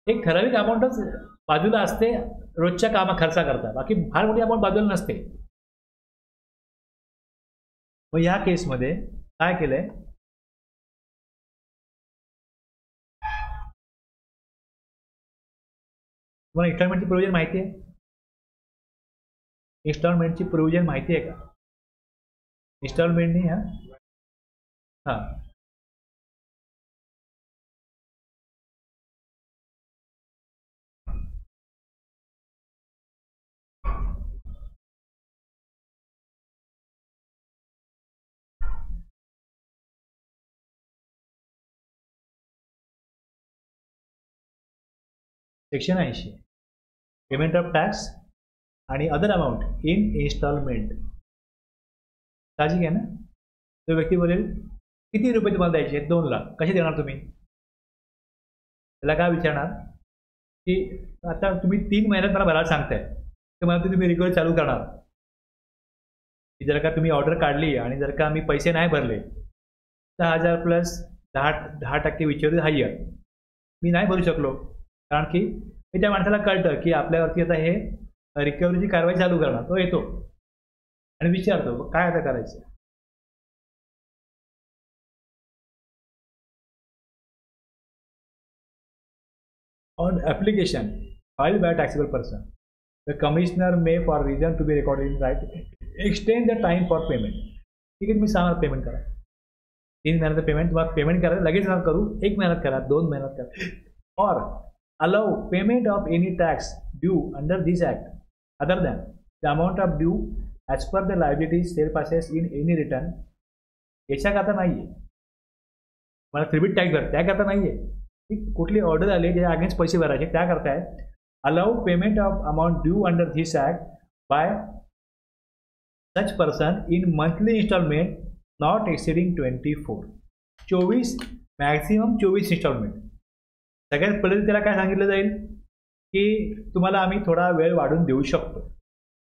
एक ठराविक अमाऊंटच बाजूला असते रोजच्या खर्चा करता, बाकी फार मोठी अमाऊंट बाजूला नसते. मग या केसमध्ये काय केलंय, तुम्हाला इन्स्टॉलमेंटची प्रोव्हिजन माहिती आहे, इन्स्टॉलमेंटची प्रोव्हिजन माहिती आहे का, इन्स्टॉलमेंटनी हां सेक्शन 80 पेमेंट ऑफ टॅक्स आणि अदर अमाऊंट इन इन्स्टॉलमेंट. साहजिक आहे ना, तो व्यक्ती बोलेल किती रुपये तुम्हाला द्यायचे, 2 लाख, कसे देणार तुम्ही, त्याला काय विचारणार की आता तुम्ही 3 महिन्यात मला भरायला सांगताय, तर मला तुम्ही रिकव्हरी चालू करणार की जर का तुम्ही ऑर्डर काढली आणि जर का मी पैसे नाही भरले 6,000 प्लस 10% विचारू हायर मी नाही भरू शकलो, कारण की त्या माणसाला कळतं की आपल्यावरती आता हे रिकव्हरीची कारवाई चालू करणार. तो येतो आणि विचारतो काय आता करायचं. On application filed by a taxable person, the commissioner may, for reason to be recorded in right, extend the time for payment. ठीक आहे, तुम्ही 6 महिन्यात पेमेंट करा, 3 महिन्याचं पेमेंट तुम्हाला पेमेंट करायला लगेच ना करू, 1 महिन्यात करा, 2 महिन्यात करा. और allow payment of any tax due under this act other than the amount of due as per the liability sale passes in any return. याच्याकरता नाहीये मला क्रेडिट टॅक्स भर, त्याकरता नाहीये. कुठली ऑर्डर आली ज्याच्या अगेन्स्ट पैसे भरायचे त्याकरता आहे. Allow payment of amount due under this act by such person in monthly instalment not exceeding 24. 24 maximum 24 instalment. सगळ्यात पहिले त्याला काय सांगितलं जाईल की तुम्हाला आम्ही थोडा वेळ वाढून देऊ शकतो,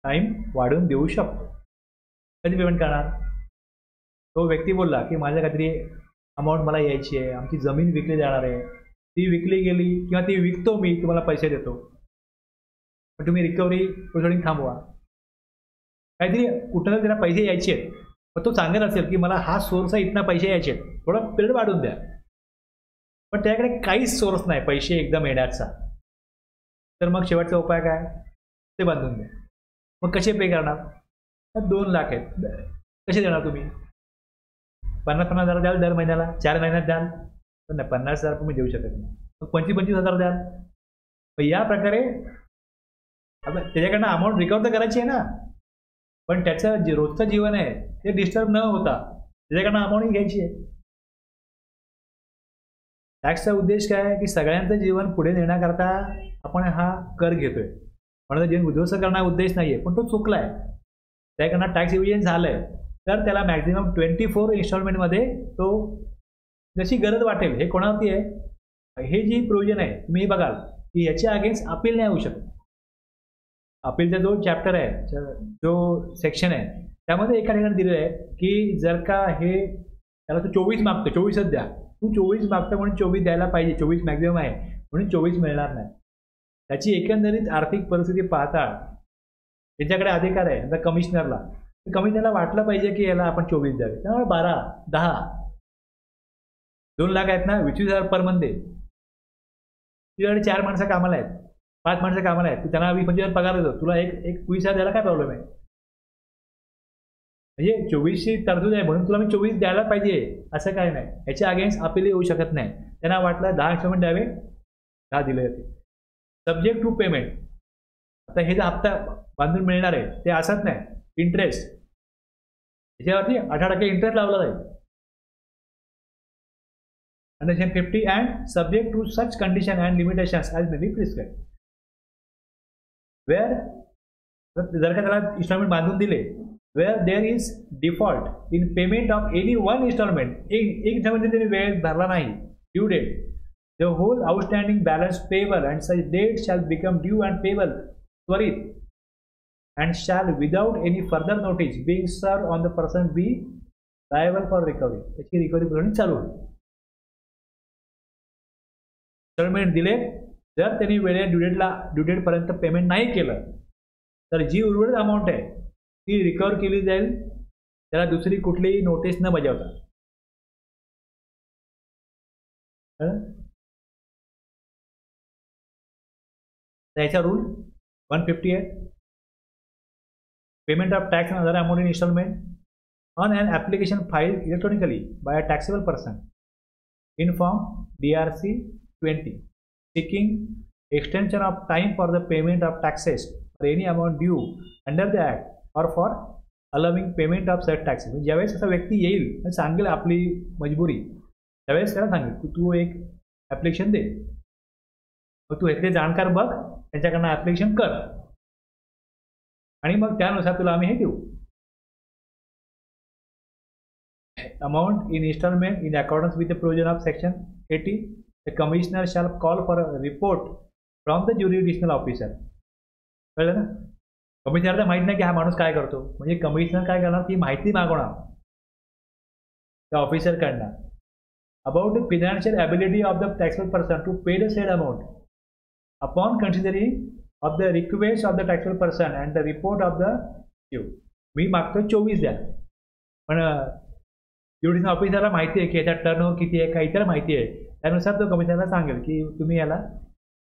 टाईम वाढून देऊ शकतो. कधी पेमेंट करणार. तो व्यक्ती बोलला की माझ्या काहीतरी अमाऊंट मला यायची आहे, आमची जमीन विकली जाणार आहे, ती विकली गेली किंवा ती विकतो मी, तुम्हाला पैसे देतो, पण तुम्ही रिकव्हरी प्रोसिडिंग थांबवा. काहीतरी कुठं त्याला पैसे यायचे आहेत, पण तो सांगत असेल की मला हा सोर्स आहे, इथनं पैसे यायचे आहेत, थोडा पिरियड वाढून द्या, पण त्याकडे काहीच सोर्स नाही पैसे एकदम येण्याचा, तर मग शेवटचा उपाय काय, ते बांधून द्या. मग कसे पे करणार. 2 लाख आहेत, कसे देणार तुम्ही. 50,000 द्याल दर महिन्याला, 4 महिन्यात द्याल, पण नाही 50,000 तुम्ही देऊ शकत नाही, मग 25,000 द्याल. मग या प्रकारे आता त्याच्याकडनं अमाऊंट रिकवर तर करायची आहे ना, पण त्याचं जे रोजचं जीवन आहे ते डिस्टर्ब न होता त्याच्याकडनं अमाऊंट घ्यायची आहे. टॅक्सचा उद्देश काय आहे की सगळ्यांचं जीवन पुढे नेण्याकरता आपण हा कर घेतोय, म्हणून जीवन उद्ध्वस्त करण्याचा उद्देश नाही आहे, पण तो चुकला आहे. त्याकडनं टॅक्स इव्हिजन झालं आहे तर त्याला मॅक्झिमम 24 इन्स्टॉलमेंटमध्ये तो जशी गरज वाटेल. हे कोणावरती आहे, हे जी प्रोविजन आहे तुम्ही बघाल की याच्या अगेन्स्ट अपील नाही होऊ शकत. अपीलचा जो चॅप्टर आहे, जो सेक्शन आहे, त्यामध्ये एका ठिकाणी दिलेलं आहे की जर का हे त्याला तो 24 मागतो, 24च द्या, तू 24 मागतो म्हणून 24 द्यायला पाहिजे, 24 मॅक्झिमम आहे म्हणून 24 मिळणार नाही. त्याची एकंदरीत आर्थिक परिस्थिती पाहता त्याच्याकडे अधिकार आहे आता कमिशनरला वाटलं पाहिजे की याला आपण 24 द्यावे, त्यामुळे 12, 10, 2 लाख आहेत ना, 25,000 पर मंथ दे. तुझ्याकडे 4 माणसं कामाला आहेत, 5 माणसं कामाला आहेत, तू त्यांना 25,000 पगार देतो, तुला एक 20,000 द्यायला काय प्रॉब्लेम आहे. म्हणजे 24ची तरतूद आहे म्हणून तुला मी 24 द्यायला पाहिजे असं काय नाही. याच्या अगेन्स्ट अपील येऊ शकत नाही. त्यांना वाटलं 10 इन्स्टॉलमेंट द्यावे, 10 दिले जाते. Subject to payment. आता हे जे हप्ता बांधून मिळणार आहे ते असत नाही, इंटरेस्ट त्याच्यावरती 18% इंटरेस्ट लावला जाईल. Under section 50 and subject to such condition and limitations as may be prescribe. Where जर का त्याला इन्स्टॉलमेंट बांधून दिले, where there is default in payment of any one instalment, एक इन्स्टॉलमेंट त्यांनी वेळ भरला नाही, due date, the whole outstanding balance payable and such date shall become due and payable त्वरित and shall without any further notice being served on the person be liable for recovery. त्याची recovery proceeding चालू होईल. Instalment दिले, जर त्यांनी वेळेत due date पर्यंत payment नाही केलं तर जी उर्वरित अमाऊंट आहे ती रिकवर केली जाईल, त्याला दुसरी कुठलीही नोटीस न बजावता. त्याचा rule 158. Payment of tax and other amount in installment on an application filed electronically by a taxable person in form DRC 20 seeking extension of time for the payment of taxes or any amount due under the act or for allowing payment of such taxes. ज्यावेळेस असा व्यक्ती येईल सांगेल आपली मजबुरी, त्यावेळेस त्याला सांगेल की तू एक ॲप्लिकेशन दे, मग तू इथले जाणकार बघ, त्यांच्याकडनं ॲप्लिकेशन कर आणि मग त्यानुसार तुला आम्ही हे देऊ. Amount in instalment in accordance with the provision of section 80, the commissioner shall call for a report from the jurisdictional officer. कळलं ना? कमिशनरला माहित नाही की हा माणूस काय करतो, म्हणजे कमिशनर काय करणार, ती माहिती मागवणार त्या ऑफिसरकडनं about the financial ability of the taxable person to pay the said amount upon considering of the request of the taxable person and the report of the due. मी मागतो 24 द्या, पण ज्युडिशनल ऑफिसरला माहिती आहे की याचा टर्न किती आहे, काही तर माहिती आहे, त्यानुसार तो कमिशनरला सांगेल की तुम्ही याला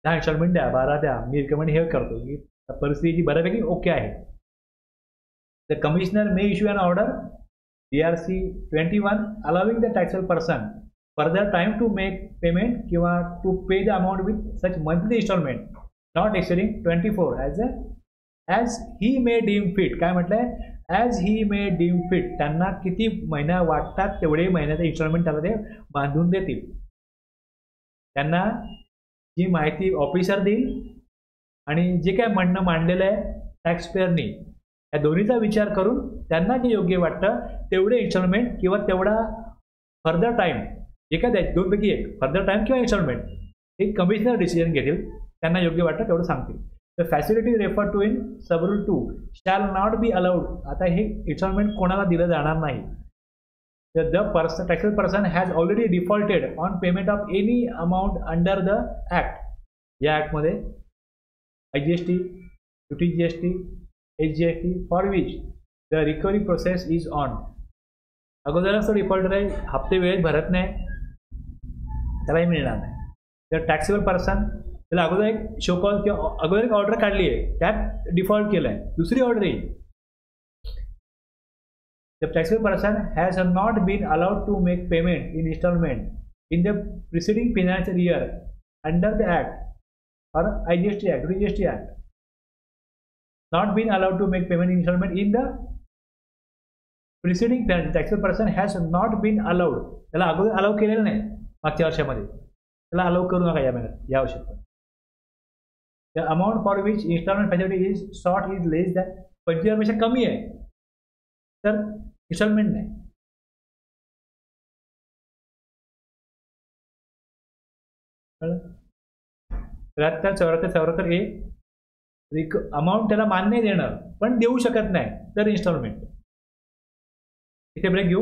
10 इन्स्टॉलमेंट द्या, 12 द्या, मी रिकमेंड हे करतो की परिस्थिती बऱ्यापैकी ओके आहे. The commissioner may issue an order DRC 21 allowing the taxable person further time to make payment किंवा to pay the amount with such monthly installment not exceeding 24 as he may deem fit. काय म्हटलंय? as he may deem fit. त्यांना किती महिना वाटतात तेवढे महिन्याचे instalment त्याला ते बांधून देतील. त्यांना जी माहिती ऑफिसर देईल आणि जे काय म्हणणं मांडलेलं आहे टॅक्स पेअरनी, या दोन्हीचा विचार करून त्यांना जे योग्य वाटतं तेवढे इन्स्टॉलमेंट किंवा तेवढा फर्दर टाईम, जे काय द्यायचं दोनपैकी एक, फर्दर टाईम किंवा इन्स्टॉलमेंट, हे कमिशनर डिसिजन घेतील. त्यांना योग्य वाटतं तेवढं सांगतील. The facility refer to in sub rule 2 shall not be allowed. आता हे इन्स्टॉलमेंट कोणाला दिलं जाणार नाही. The person taxable person has already defaulted on payment of any amount under the act. या ॲक्टमध्ये IGST, UTGST, HGST for which the recovery process is on. अगोदरच तो डिफॉल्टर आहे, हप्ते वेळेत भरत नाही, त्यालाही मिळणार नाही. तर टॅक्सेबल पर्सन त्याला अगोदर एक शोकॉल किंवा अगोदर एक ऑर्डर काढली आहे, त्यात डिफॉल्ट केलं आहे, दुसरी ऑर्डर येईल. The taxable person has not been allowed to make payment in instalment in the preceding financial year under the act or IGST Act, UTGST Act, not been allowed to make payment installment in the preceding taxable person has not been allowed. त्याला अगोदर allow केलेलं नाही मागच्या वर्षामध्ये, त्याला allow करू नका या महिन्यात, या वर्षात. The amount for which installment facility is sought is less than 25,000 कमी आहे तर इन्स्टॉलमेंट नाही. चौऱ्याहत्तर ए अमाऊंट त्याला मान्य देणं पण देऊ शकत नाही तर इन्स्टॉलमेंट. इथे ब्रेक घेऊ.